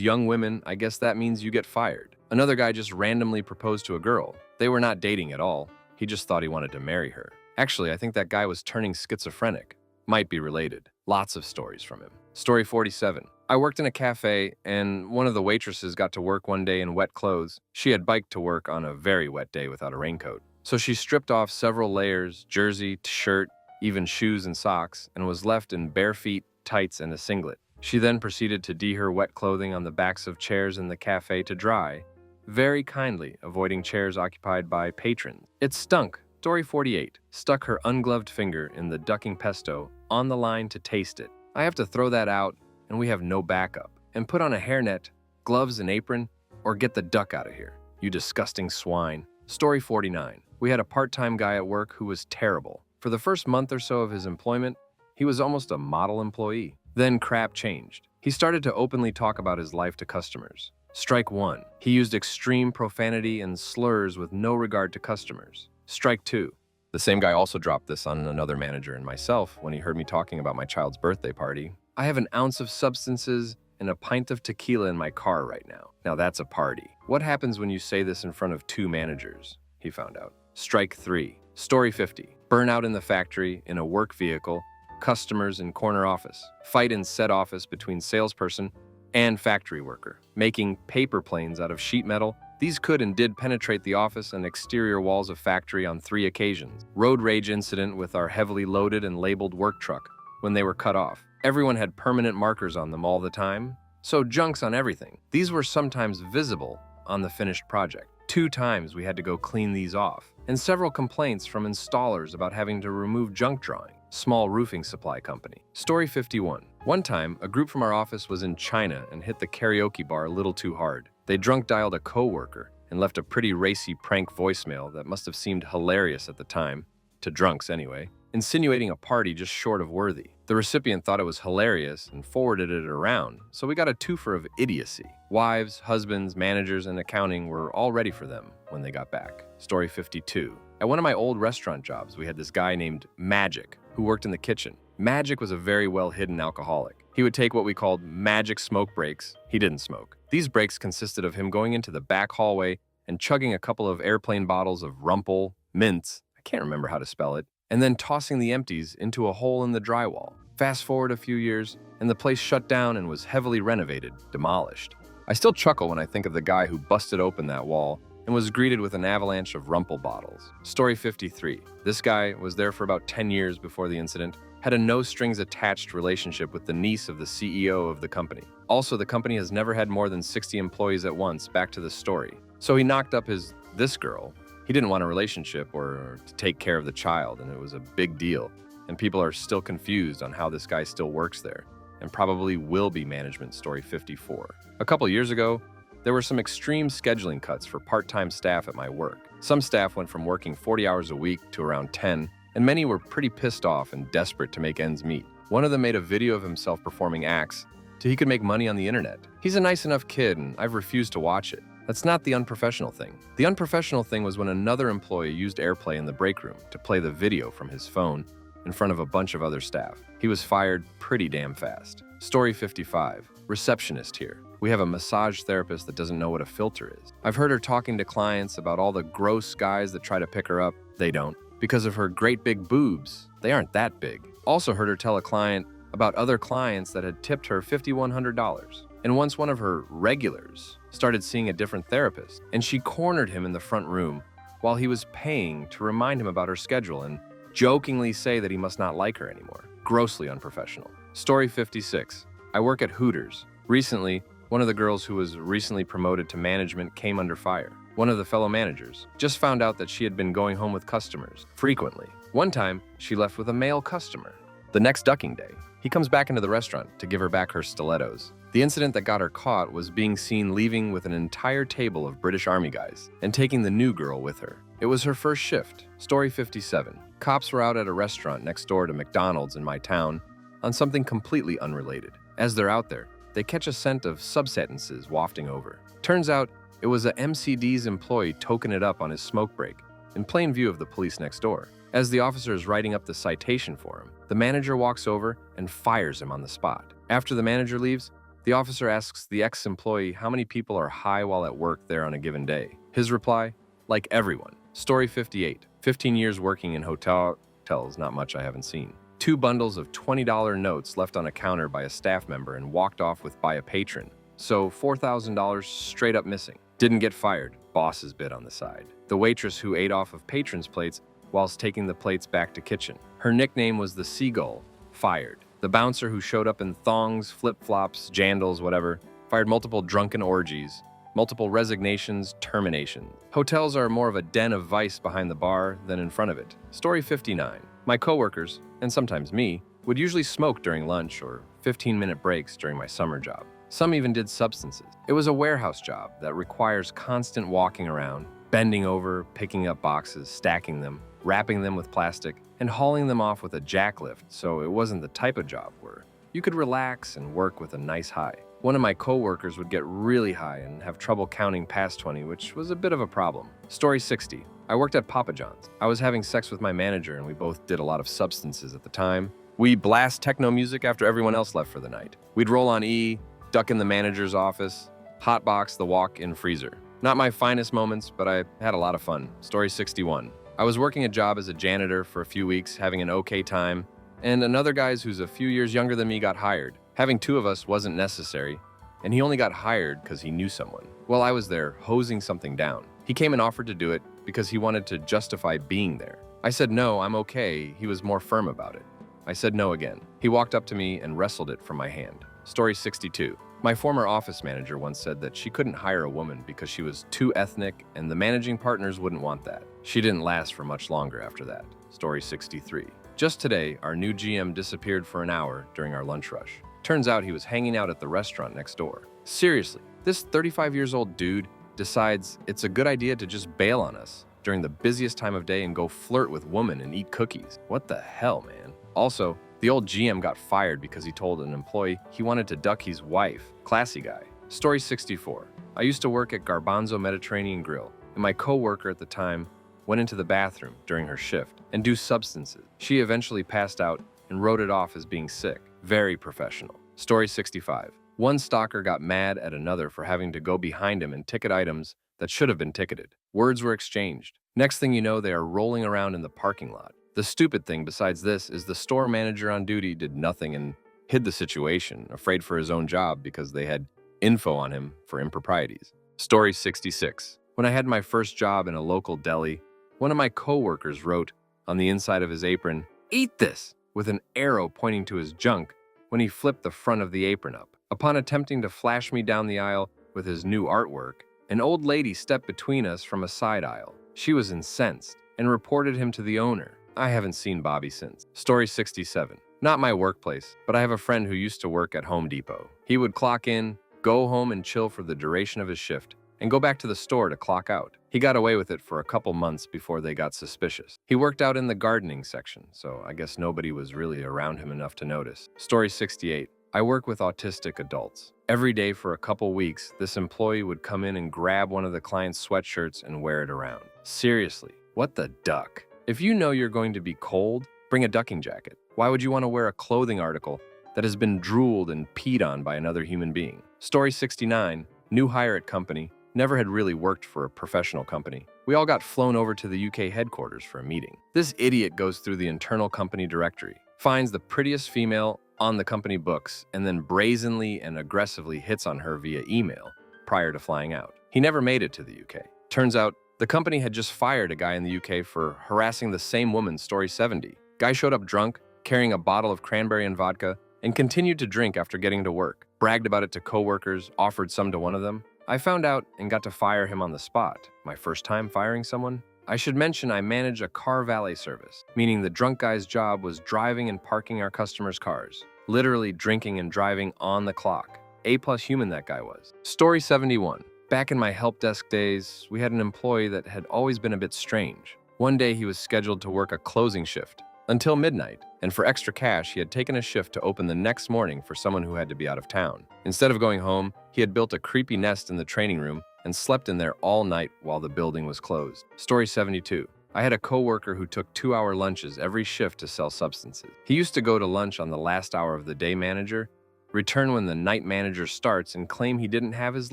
young women, I guess that means you get fired. Another guy just randomly proposed to a girl. They were not dating at all. He just thought he wanted to marry her. Actually, I think that guy was turning schizophrenic. Might be related. Lots of stories from him. Story 47. I worked in a cafe, and one of the waitresses got to work one day in wet clothes. She had biked to work on a very wet day without a raincoat. So she stripped off several layers, jersey, shirt, even shoes and socks, and was left in bare feet, tights, and a singlet. She then proceeded to dee her wet clothing on the backs of chairs in the cafe to dry, very kindly avoiding chairs occupied by patrons. It stunk. Story 48. Stuck her ungloved finger in the ducking pesto on the line to taste it. I have to throw that out, and we have no backup. And put on a hairnet, gloves, and apron, or get the duck out of here, you disgusting swine. Story 49. We had a part-time guy at work who was terrible. For the first month or so of his employment, he was almost a model employee. Then crap changed. He started to openly talk about his life to customers. Strike 1. He used extreme profanity and slurs with no regard to customers. Strike 2. The same guy also dropped this on another manager and myself when he heard me talking about my child's birthday party. I have an ounce of substances and a pint of tequila in my car right now. Now that's a party. What happens when you say this in front of 2 managers? He found out. Strike 3. Story 50. Burnout in the factory, in a work vehicle, customers in corner office. Fight in said office between salesperson and factory worker. Making paper planes out of sheet metal. These could and did penetrate the office and exterior walls of factory on 3 occasions. Road rage incident with our heavily loaded and labeled work truck when they were cut off. Everyone had permanent markers on them all the time, so junks on everything. These were sometimes visible on the finished project. 2 times we had to go clean these off. And several complaints from installers about having to remove junk drawing. Small roofing supply company. Story 51. One time, a group from our office was in China and hit the karaoke bar a little too hard. They drunk dialed a co-worker and left a pretty racy prank voicemail that must have seemed hilarious at the time, to drunks anyway, insinuating a party just short of worthy. The recipient thought it was hilarious and forwarded it around, so we got a twofer of idiocy. Wives, husbands, managers, and accounting were all ready for them when they got back. Story 52. At one of my old restaurant jobs, we had this guy named Magic who worked in the kitchen. Magic was a very well-hidden alcoholic. He would take what we called magic smoke breaks. He didn't smoke. These breaks consisted of him going into the back hallway and chugging a couple of airplane bottles of Rumple, mints, I can't remember how to spell it, and then tossing the empties into a hole in the drywall. Fast forward a few years, and the place shut down and was heavily renovated, demolished. I still chuckle when I think of the guy who busted open that wall and was greeted with an avalanche of Rumple bottles. Story 53. This guy was there for about 10 years before the incident, had a no-strings-attached relationship with the niece of the CEO of the company. Also, the company has never had more than 60 employees at once, back to the story. So he knocked up this girl. He didn't want a relationship or to take care of the child, and it was a big deal. And people are still confused on how this guy still works there, and probably will be management. Story 54. A couple years ago, there were some extreme scheduling cuts for part-time staff at my work. Some staff went from working 40 hours a week to around 10, and many were pretty pissed off and desperate to make ends meet. One of them made a video of himself performing acts so he could make money on the internet. He's a nice enough kid, and I've refused to watch it. That's not the unprofessional thing. The unprofessional thing was when another employee used AirPlay in the break room to play the video from his phone in front of a bunch of other staff. He was fired pretty damn fast. Story 55. Receptionist here. We have a massage therapist that doesn't know what a filter is. I've heard her talking to clients about all the gross guys that try to pick her up. They don't. Because of her great big boobs. They aren't that big. Also heard her tell a client about other clients that had tipped her $5,100. And once one of her regulars started seeing a different therapist, and she cornered him in the front room while he was paying to remind him about her schedule and jokingly say that he must not like her anymore. Grossly unprofessional. Story 56. I work at Hooters. Recently, one of the girls who was recently promoted to management came under fire. One of the fellow managers just found out that she had been going home with customers frequently. One time, she left with a male customer. The next ducking day, he comes back into the restaurant to give her back her stilettos. The incident that got her caught was being seen leaving with an entire table of British Army guys and taking the new girl with her. It was her first shift. Story 57. Cops were out at a restaurant next door to McDonald's in my town on something completely unrelated. As they're out there, they catch a scent of substances wafting over. Turns out it was a MCD's employee toking it up on his smoke break, in plain view of the police next door. As the officer is writing up the citation for him, the manager walks over and fires him on the spot. After the manager leaves, the officer asks the ex-employee how many people are high while at work there on a given day. His reply, like everyone. Story 58. 15 years working in hotels, not much I haven't seen. 2 bundles of $20 notes left on a counter by a staff member and walked off with by a patron. So $4,000 straight up missing. Didn't get fired, boss's bit on the side. The waitress who ate off of patrons' plates whilst taking the plates back to kitchen. Her nickname was the Seagull, fired. The bouncer who showed up in thongs, flip-flops, jandals, whatever, fired multiple drunken orgies, multiple resignations, terminations. Hotels are more of a den of vice behind the bar than in front of it. Story 59. My coworkers, and sometimes me, would usually smoke during lunch or 15-minute breaks during my summer job. Some even did substances. It was a warehouse job that requires constant walking around, bending over, picking up boxes, stacking them, wrapping them with plastic, and hauling them off with a jacklift, so it wasn't the type of job where you could relax and work with a nice high. One of my coworkers would get really high and have trouble counting past 20, which was a bit of a problem. Story 60. I worked at Papa John's. I was having sex with my manager and we both did a lot of substances at the time. We blast techno music after everyone else left for the night. We'd roll on E, duck in the manager's office, hotbox the walk-in freezer. Not my finest moments, but I had a lot of fun. Story 61. I was working a job as a janitor for a few weeks, having an okay time, and another guy who's a few years younger than me got hired. Having 2 of us wasn't necessary, and he only got hired because he knew someone. While I was there, hosing something down. He came and offered to do it because he wanted to justify being there. I said no, I'm okay. He was more firm about it. I said no again. He walked up to me and wrestled it from my hand. Story 62. My former office manager once said that she couldn't hire a woman because she was too ethnic and the managing partners wouldn't want that. She didn't last for much longer after that. Story 63. Just today, our new GM disappeared for an hour during our lunch rush. Turns out he was hanging out at the restaurant next door. Seriously, this 35-year-old dude decides it's a good idea to just bail on us during the busiest time of day and go flirt with women and eat cookies. What the hell, man? Also, the old GM got fired because he told an employee he wanted to duck his wife. Classy guy. Story 64. I used to work at Garbanzo Mediterranean Grill, and my co-worker at the time went into the bathroom during her shift and do substances. She eventually passed out and wrote it off as being sick. Very professional. Story 65. One stalker got mad at another for having to go behind him and ticket items that should have been ticketed. Words were exchanged. Next thing you know, they are rolling around in the parking lot. The stupid thing besides this is the store manager on duty did nothing and hid the situation, afraid for his own job because they had info on him for improprieties. Story 66. When I had my first job in a local deli, one of my coworkers wrote on the inside of his apron, "Eat this," with an arrow pointing to his junk when he flipped the front of the apron up. Upon attempting to flash me down the aisle with his new artwork, an old lady stepped between us from a side aisle. She was incensed and reported him to the owner. I haven't seen Bobby since. Story 67. Not my workplace, but I have a friend who used to work at Home Depot. He would clock in, go home and chill for the duration of his shift, and go back to the store to clock out. He got away with it for a couple months before they got suspicious. He worked out in the gardening section, so I guess nobody was really around him enough to notice. Story 68. I work with autistic adults. Every day for a couple weeks, this employee would come in and grab one of the client's sweatshirts and wear it around. Seriously, what the duck? If you know you're going to be cold, bring a ducking jacket. Why would you want to wear a clothing article that has been drooled and peed on by another human being? Story 69. New hire at company. Never had really worked for a professional company. We all got flown over to the UK headquarters for a meeting. This idiot goes through the internal company directory, finds the prettiest female on the company books, and then brazenly and aggressively hits on her via email prior to flying out. He never made it to the UK. Turns out, the company had just fired a guy in the UK for harassing the same woman. Story 70. Guy showed up drunk, carrying a bottle of cranberry and vodka, and continued to drink after getting to work. Bragged about it to coworkers, offered some to one of them. I found out and got to fire him on the spot. My first time firing someone? I should mention I manage a car valet service, meaning the drunk guy's job was driving and parking our customers' cars. Literally drinking and driving on the clock. A+ human that guy was. Story 71. Back in my help desk days, we had an employee that had always been a bit strange. One day he was scheduled to work a closing shift, until midnight, and for extra cash, he had taken a shift to open the next morning for someone who had to be out of town. Instead of going home, he had built a creepy nest in the training room and slept in there all night while the building was closed. Story 72. I had a coworker who took 2-hour lunches every shift to sell substances. He used to go to lunch on the last hour of the day manager, return when the night manager starts, and claim he didn't have his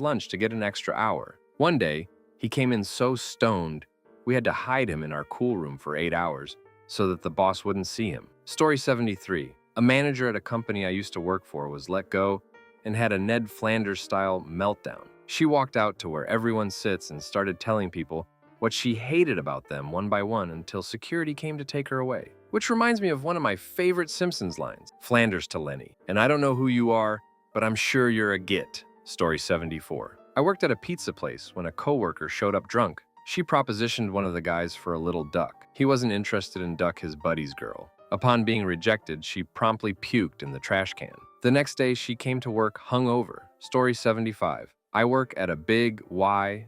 lunch to get an extra hour. One day, he came in so stoned, we had to hide him in our cool room for 8 hours so that the boss wouldn't see him. Story 73. A manager at a company I used to work for was let go and had a Ned Flanders-style meltdown. She walked out to where everyone sits and started telling people what she hated about them one by one until security came to take her away. Which reminds me of one of my favorite Simpsons lines, Flanders to Lenny, "And I don't know who you are, but I'm sure you're a git." Story 74. I worked at a pizza place when a coworker showed up drunk. She propositioned one of the guys for a little duck. He wasn't interested in duck his buddy's girl. Upon being rejected, she promptly puked in the trash can. The next day, she came to work hungover. Story 75. I work at a big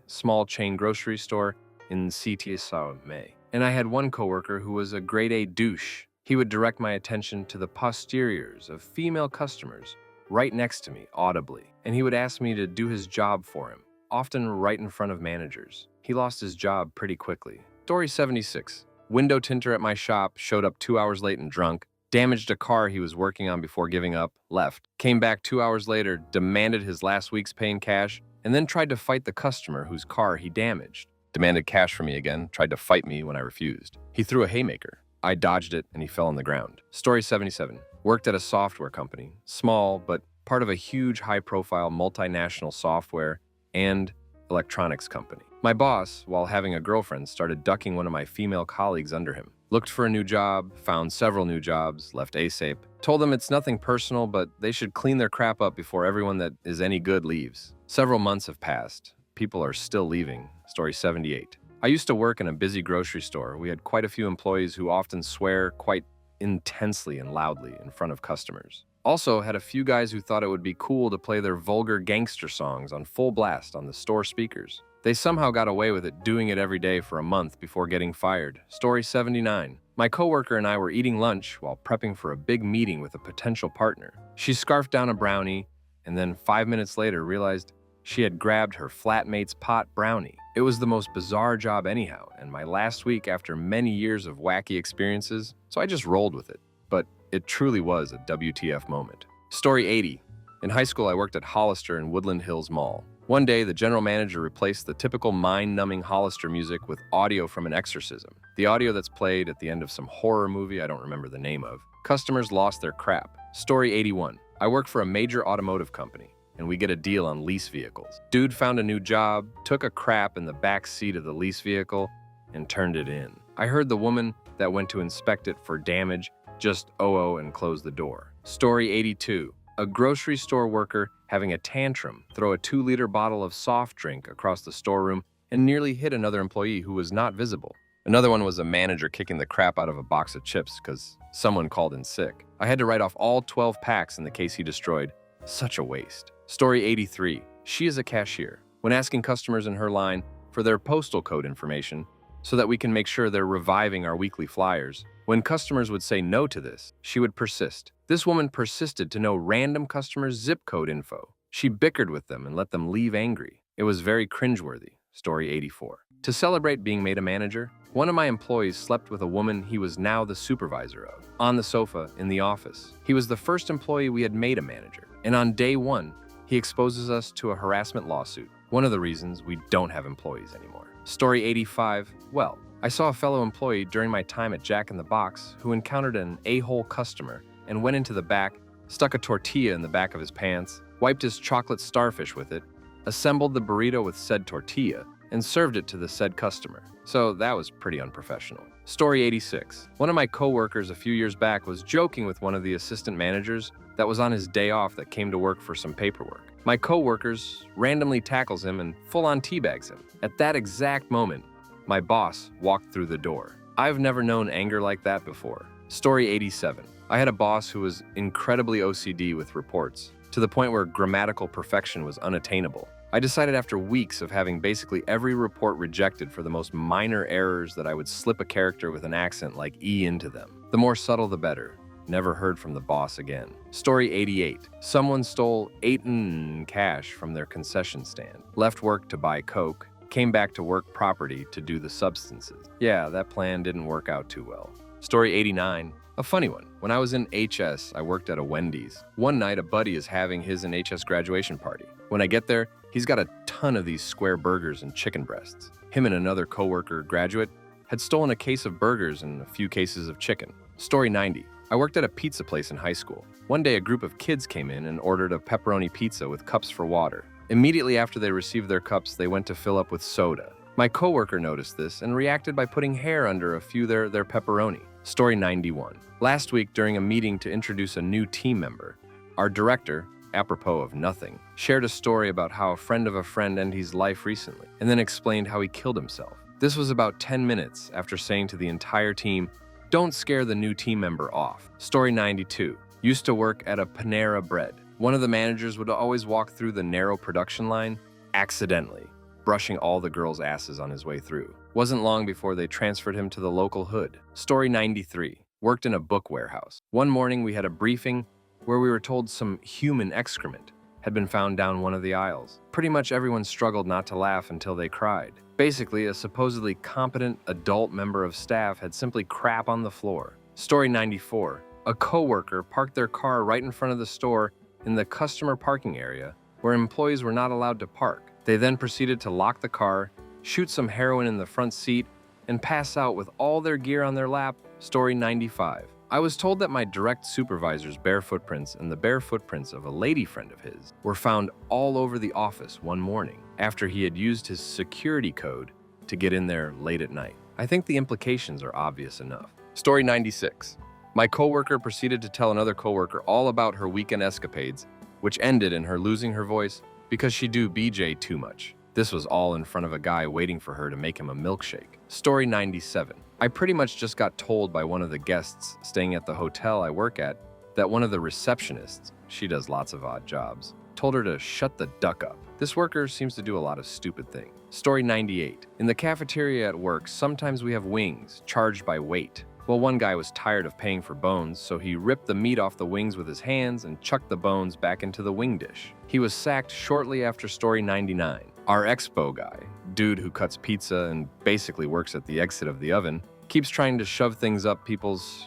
small chain grocery store in Sao May. And I had one coworker who was a grade A douche. He would direct my attention to the posteriors of female customers right next to me audibly, and he would ask me to do his job for him, often right in front of managers. He lost his job pretty quickly. Story 76. Window tinter at my shop showed up 2 hours late and drunk, damaged a car he was working on before giving up, left, came back 2 hours later, demanded his last week's pay in cash, and then tried to fight the customer whose car he damaged. Demanded cash from me again, tried to fight me when I refused. He threw a haymaker. I dodged it and he fell on the ground. Story 77. Worked at a software company, small but part of a huge high-profile multinational software and electronics company. My boss, while having a girlfriend, started ducking one of my female colleagues under him. Looked for a new job, found several new jobs, left ASAP. Told them it's nothing personal, but they should clean their crap up before everyone that is any good leaves. Several months have passed. People are still leaving. Story 78. I used to work in a busy grocery store. We had quite a few employees who often swear quite intensely and loudly in front of customers. Also had a few guys who thought it would be cool to play their vulgar gangster songs on full blast on the store speakers. They somehow got away with it, doing it every day for a month before getting fired. Story 79. My coworker and I were eating lunch while prepping for a big meeting with a potential partner. She scarfed down a brownie and then 5 minutes later realized she had grabbed her flatmate's pot brownie. It was the most bizarre job anyhow, and my last week after many years of wacky experiences, so I just rolled with it. But it truly was a WTF moment. Story 80. In high school, I worked at Hollister in Woodland Hills Mall. One day, the general manager replaced the typical mind-numbing Hollister music with audio from an exorcism. The audio that's played at the end of some horror movie I don't remember the name of. Customers lost their crap. Story 81. I work for a major automotive company, and we get a deal on lease vehicles. Dude found a new job, took a crap in the back seat of the lease vehicle, and turned it in. I heard the woman that went to inspect it for damage just and close the door. Story 82. A grocery store worker having a tantrum throw a 2-liter bottle of soft drink across the storeroom and nearly hit another employee who was not visible. Another one was a manager kicking the crap out of a box of chips because someone called in sick. I had to write off all 12 packs in the case he destroyed. Such a waste. Story 83. She is a cashier. When asking customers in her line for their postal code information so that we can make sure they're reviving our weekly flyers, when customers would say no to this, she would persist. This woman persisted to know random customers' zip code info. She bickered with them and let them leave angry. It was very cringeworthy. Story 84. To celebrate being made a manager, one of my employees slept with a woman he was now the supervisor of, on the sofa in the office. He was the first employee we had made a manager, and on day one, he exposes us to a harassment lawsuit. One of the reasons we don't have employees anymore. Story 85. Well, I saw a fellow employee during my time at Jack in the Box who encountered an a-hole customer and went into the back, stuck a tortilla in the back of his pants, wiped his chocolate starfish with it, assembled the burrito with said tortilla, and served it to the said customer. So that was pretty unprofessional. Story 86. One of my coworkers a few years back was joking with one of the assistant managers that was on his day off that came to work for some paperwork. My coworkers randomly tackles him and full-on teabags him. At that exact moment, my boss walked through the door. I've never known anger like that before. Story 87. I had a boss who was incredibly OCD with reports, to the point where grammatical perfection was unattainable. I decided after weeks of having basically every report rejected for the most minor errors that I would slip a character with an accent like E into them. The more subtle, the better. Never heard from the boss again. Story 88. Someone stole $8 cash from their concession stand. Left work to buy Coke. Came back to work property to do the substances. Yeah, that plan didn't work out too well. Story 89. A funny one. When I was in HS, I worked at a Wendy's. One night, a buddy is having his and HS graduation party. When I get there, he's got a ton of these square burgers and chicken breasts. Him and another coworker graduate had stolen a case of burgers and a few cases of chicken. Story 90. I worked at a pizza place in high school. One day, a group of kids came in and ordered a pepperoni pizza with cups for water. Immediately after they received their cups, they went to fill up with soda. My coworker noticed this and reacted by putting hair under a few their pepperoni. Story 91. Last week, during a meeting to introduce a new team member, our director, apropos of nothing, shared a story about how a friend of a friend ended his life recently, and then explained how he killed himself. This was about 10 minutes after saying to the entire team, "Don't scare the new team member off." Story 92. Used to work at a Panera Bread. One of the managers would always walk through the narrow production line, accidentally, brushing all the girls' asses on his way through. Wasn't long before they transferred him to the local hood. Story 93. Worked in a book warehouse. One morning we had a briefing where we were told some human excrement had been found down one of the aisles. Pretty much everyone struggled not to laugh until they cried. Basically, a supposedly competent adult member of staff had simply crap on the floor. Story 94. A coworker parked their car right in front of the store in the customer parking area where employees were not allowed to park. They then proceeded to lock the car, shoot some heroin in the front seat, and pass out with all their gear on their lap. Story 95. I was told that my direct supervisor's bare footprints and the bare footprints of a lady friend of his were found all over the office one morning after he had used his security code to get in there late at night. I think the implications are obvious enough. Story 96. My coworker proceeded to tell another coworker all about her weekend escapades, which ended in her losing her voice because she do BJ too much. This was all in front of a guy waiting for her to make him a milkshake. Story 97. I pretty much just got told by one of the guests staying at the hotel I work at that one of the receptionists, she does lots of odd jobs, told her to shut the duck up. This worker seems to do a lot of stupid things. Story 98. In the cafeteria at work, sometimes we have wings charged by weight. Well, one guy was tired of paying for bones, so he ripped the meat off the wings with his hands and chucked the bones back into the wing dish. He was sacked shortly after Story 99. Our expo guy, dude who cuts pizza and basically works at the exit of the oven, keeps trying to shove things up people's,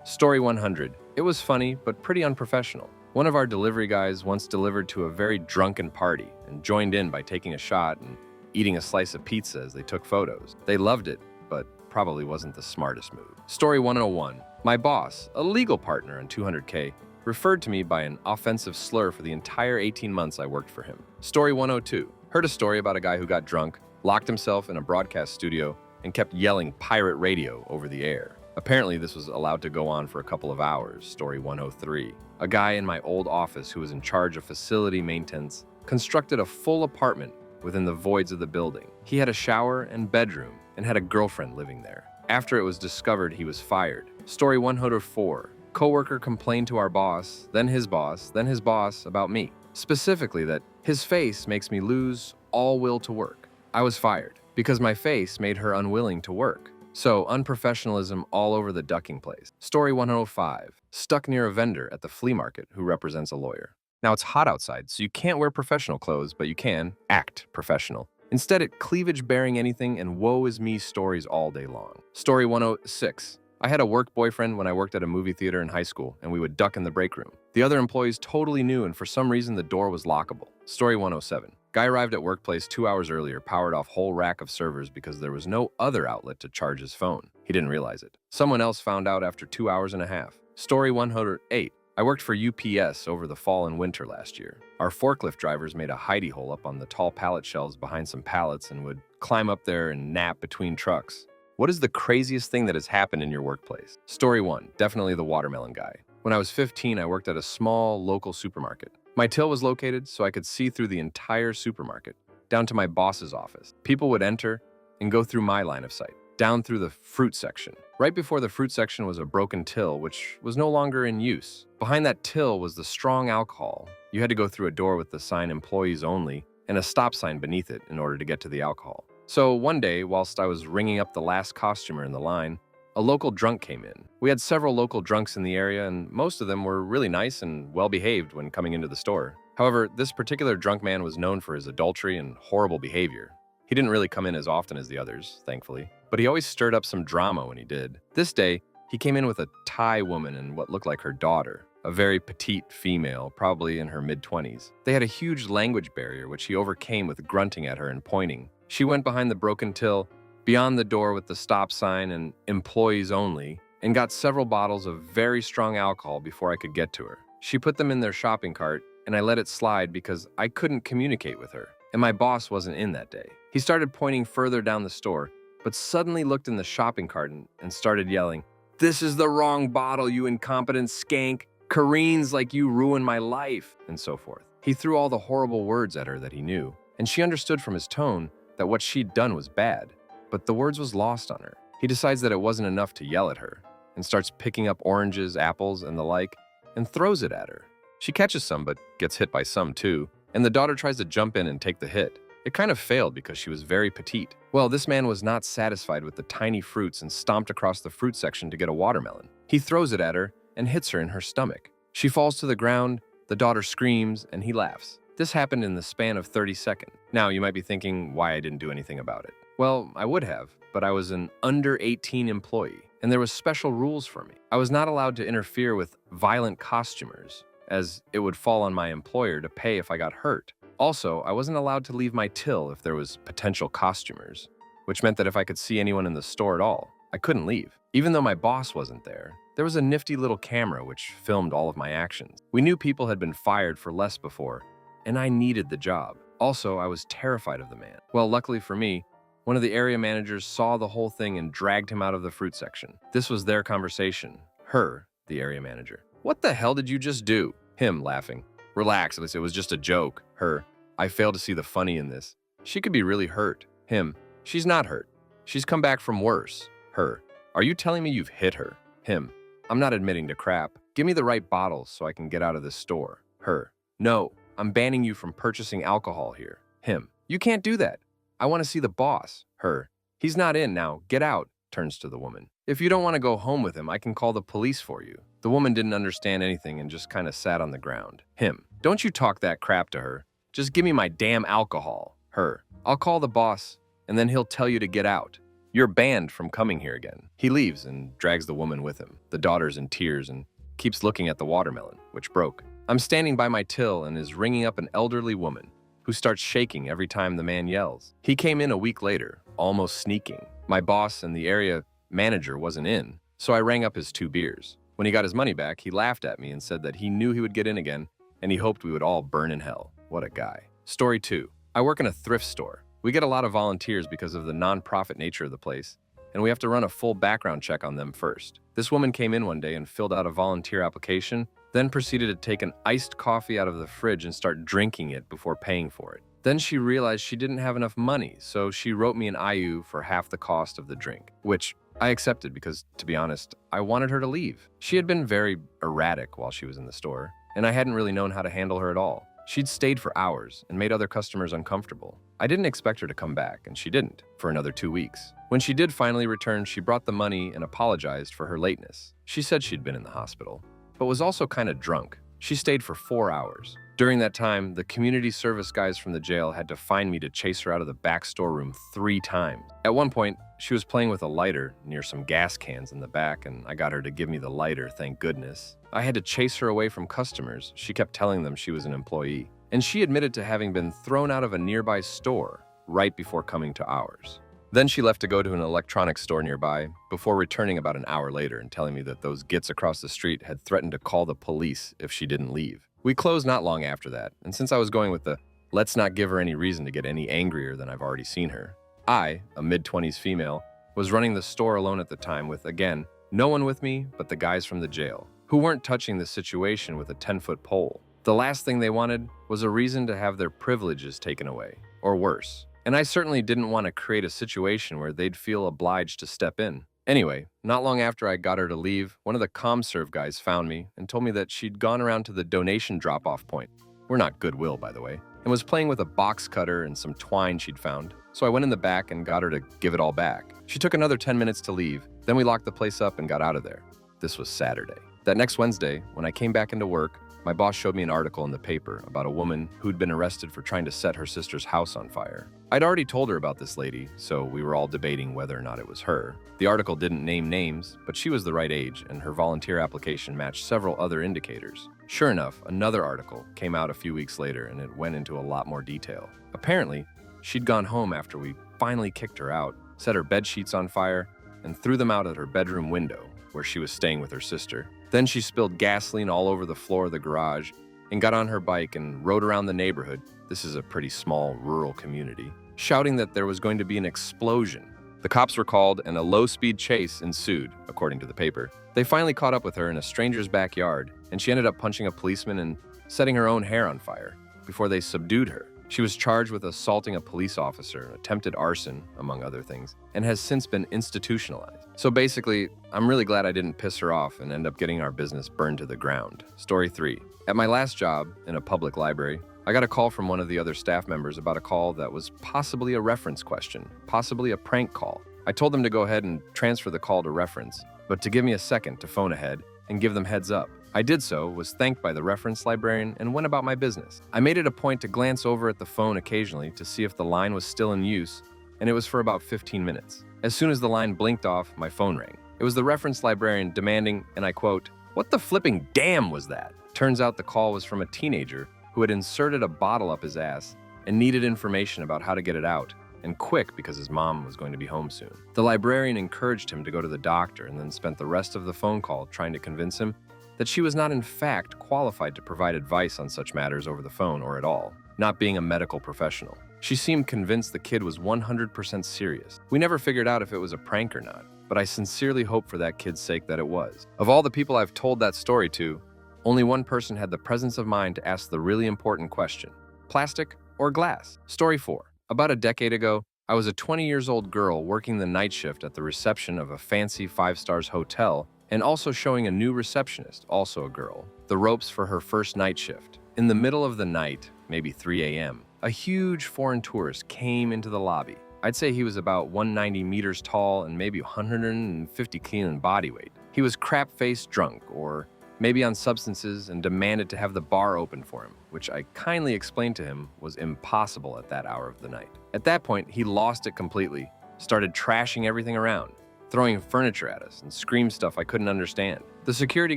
Story 100. It was funny, but pretty unprofessional. One of our delivery guys once delivered to a very drunken party and joined in by taking a shot and eating a slice of pizza as they took photos. They loved it, but probably wasn't the smartest move. Story 101. My boss, a legal partner on 200K, referred to me by an offensive slur for the entire 18 months I worked for him. Story 102. Heard a story about a guy who got drunk, locked himself in a broadcast studio, and kept yelling pirate radio over the air. Apparently, this was allowed to go on for a couple of hours. Story 103. A guy in my old office who was in charge of facility maintenance constructed a full apartment within the voids of the building. He had a shower and bedroom and had a girlfriend living there. After it was discovered, he was fired. Story 104. Coworker complained to our boss, then his boss, then his boss about me. Specifically that his face makes me lose all will to work. I was fired because my face made her unwilling to work. So unprofessionalism all over the ducking place. Story 105. Stuck near a vendor at the flea market who represents a lawyer. Now it's hot outside, so you can't wear professional clothes, but you can act professional. Instead, it cleavage-bearing anything and woe is me stories all day long. Story 106. I had a work boyfriend when I worked at a movie theater in high school, and we would duck in the break room. The other employees totally knew, and for some reason, the door was lockable. Story 107. Guy arrived at workplace 2 hours earlier, powered off whole rack of servers because there was no other outlet to charge his phone. He didn't realize it. Someone else found out after 2 hours and a half. Story 108. I worked for UPS over the fall and winter last year. Our forklift drivers made a hidey hole up on the tall pallet shelves behind some pallets and would climb up there and nap between trucks. What is the craziest thing that has happened in your workplace? Story 1. Definitely the watermelon guy. When I was 15, I worked at a small local supermarket. My till was located so I could see through the entire supermarket, down to my boss's office. People would enter and go through my line of sight, down through the fruit section. Right before the fruit section was a broken till, which was no longer in use. Behind that till was the strong alcohol. You had to go through a door with the sign employees only and a stop sign beneath it in order to get to the alcohol. So one day, whilst I was ringing up the last costumer in the line, a local drunk came in. We had several local drunks in the area, and most of them were really nice and well-behaved when coming into the store. However, this particular drunk man was known for his adultery and horrible behavior. He didn't really come in as often as the others, thankfully, but he always stirred up some drama when he did. This day, he came in with a Thai woman and what looked like her daughter, a very petite female, probably in her mid-20s. They had a huge language barrier, which he overcame with grunting at her and pointing. She went behind the broken till, beyond the door with the stop sign and employees only, and got several bottles of very strong alcohol before I could get to her. She put them in their shopping cart, and I let it slide because I couldn't communicate with her, and my boss wasn't in that day. He started pointing further down the store, but suddenly looked in the shopping cart and started yelling, "This is the wrong bottle, you incompetent skank. Kareens like you ruined my life," and so forth. He threw all the horrible words at her that he knew, and she understood from his tone that what she'd done was bad, but the words was lost on her. He decides that it wasn't enough to yell at her, and starts picking up oranges, apples, and the like, and throws it at her. She catches some, but gets hit by some too, and the daughter tries to jump in and take the hit. It kind of failed because she was very petite. Well, this man was not satisfied with the tiny fruits and stomped across the fruit section to get a watermelon. He throws it at her and hits her in her stomach. She falls to the ground, the daughter screams, and he laughs. This happened in the span of 30 seconds. Now, you might be thinking why I didn't do anything about it. Well, I would have, but I was an under 18 employee, and there was special rules for me. I was not allowed to interfere with violent costumers, as it would fall on my employer to pay if I got hurt. Also, I wasn't allowed to leave my till if there was potential costumers, which meant that if I could see anyone in the store at all, I couldn't leave. Even though my boss wasn't there was a nifty little camera which filmed all of my actions. We knew people had been fired for less before, and I needed the job. Also, I was terrified of the man. Well, luckily for me, one of the area managers saw the whole thing and dragged him out of the fruit section. This was their conversation. Her, the area manager. "What the hell did you just do?" Him, laughing. "Relax, it was just a joke." Her, "I fail to see the funny in this. She could be really hurt." Him, "She's not hurt. She's come back from worse." Her, "Are you telling me you've hit her?" Him, "I'm not admitting to crap. Give me the right bottles so I can get out of this store." Her, "No, I'm banning you from purchasing alcohol here." Him, "You can't do that. I want to see the boss." Her, "He's not in now. Get out." Turns to the woman. "If you don't want to go home with him, I can call the police for you." The woman didn't understand anything and just kind of sat on the ground. Him, "Don't you talk that crap to her. Just give me my damn alcohol." Her, "I'll call the boss, and then he'll tell you to get out. You're banned from coming here again." He leaves and drags the woman with him. The daughter's in tears and keeps looking at the watermelon, which broke. I'm standing by my till and is ringing up an elderly woman who starts shaking every time the man yells. He came in a week later, almost sneaking. My boss and the area manager wasn't in, so I rang up his 2 beers. When he got his money back, he laughed at me and said that he knew he would get in again, and he hoped we would all burn in hell. What a guy. Story 2. I work in a thrift store. We get a lot of volunteers because of the non-profit nature of the place, and we have to run a full background check on them first. This woman came in one day and filled out a volunteer application, then proceeded to take an iced coffee out of the fridge and start drinking it before paying for it. Then she realized she didn't have enough money, so she wrote me an IU for half the cost of the drink, which I accepted because, to be honest, I wanted her to leave. She had been very erratic while she was in the store, and I hadn't really known how to handle her at all. She'd stayed for hours and made other customers uncomfortable. I didn't expect her to come back, and she didn't, for another 2 weeks. When she did finally return, she brought the money and apologized for her lateness. She said she'd been in the hospital, but was also kind of drunk. She stayed for 4 hours. During that time, the community service guys from the jail had to find me to chase her out of the back storeroom 3 times. At one point, she was playing with a lighter near some gas cans in the back, and I got her to give me the lighter, thank goodness. I had to chase her away from customers. She kept telling them she was an employee, and she admitted to having been thrown out of a nearby store right before coming to ours. Then she left to go to an electronics store nearby before returning about an hour later and telling me that those gits across the street had threatened to call the police if she didn't leave. We closed not long after that, and since I was going with the let's not give her any reason to get any angrier than I've already seen her, I, a mid-20s female, was running the store alone at the time with, again, no one with me but the guys from the jail, who weren't touching the situation with a 10-foot pole. The last thing they wanted was a reason to have their privileges taken away, or worse. And I certainly didn't want to create a situation where they'd feel obliged to step in. Anyway, not long after I got her to leave, one of the ComServe guys found me and told me that she'd gone around to the donation drop-off point We're not Goodwill, by the way, and was playing with a box cutter and some twine she'd found. So I went in the back and got her to give it all back. She took another 10 minutes to leave. Then we locked the place up and got out of there. This was Saturday. That next Wednesday, when I came back into work, my boss showed me an article in the paper about a woman who'd been arrested for trying to set her sister's house on fire. I'd already told her about this lady, so we were all debating whether or not it was her. The article didn't name names, but she was the right age, and her volunteer application matched several other indicators. Sure enough, another article came out a few weeks later, and it went into a lot more detail. Apparently, she'd gone home after we finally kicked her out, set her bed sheets on fire, and threw them out at her bedroom window, where she was staying with her sister. Then she spilled gasoline all over the floor of the garage and got on her bike and rode around the neighborhood. This is a pretty small rural community, shouting that there was going to be an explosion. The cops were called and a low-speed chase ensued, according to the paper. They finally caught up with her in a stranger's backyard, and she ended up punching a policeman and setting her own hair on fire before they subdued her. She was charged with assaulting a police officer, attempted arson, among other things, and has since been institutionalized. So basically, I'm really glad I didn't piss her off and end up getting our business burned to the ground. Story 3. At my last job, in a public library, I got a call from one of the other staff members about a call that was possibly a reference question, possibly a prank call. I told them to go ahead and transfer the call to reference, but to give me a second to phone ahead and give them heads up. I did so, was thanked by the reference librarian, and went about my business. I made it a point to glance over at the phone occasionally to see if the line was still in use, and it was for about 15 minutes. As soon as the line blinked off, my phone rang. It was the reference librarian demanding, and I quote, "What the flipping damn was that?" Turns out the call was from a teenager who had inserted a bottle up his ass and needed information about how to get it out, and quick because his mom was going to be home soon. The librarian encouraged him to go to the doctor and then spent the rest of the phone call trying to convince him that she was not in fact qualified to provide advice on such matters over the phone or at all, not being a medical professional. She seemed convinced the kid was 100% serious. We never figured out if it was a prank or not, but I sincerely hope for that kid's sake that it was. Of all the people I've told that story to, only one person had the presence of mind to ask the really important question: plastic or glass? Story 4. About a decade ago, I was a 20-year-old girl working the night shift at the reception of a fancy 5-stars hotel and also showing a new receptionist, also a girl, the ropes for her first night shift. In the middle of the night, maybe 3 a.m., a huge foreign tourist came into the lobby. I'd say he was about 190 meters tall and maybe 150 kg in body weight. He was crap-faced drunk, or maybe on substances, and demanded to have the bar open for him, which I kindly explained to him was impossible at that hour of the night. At that point, he lost it completely, started trashing everything around, throwing furniture at us, and screamed stuff I couldn't understand. The security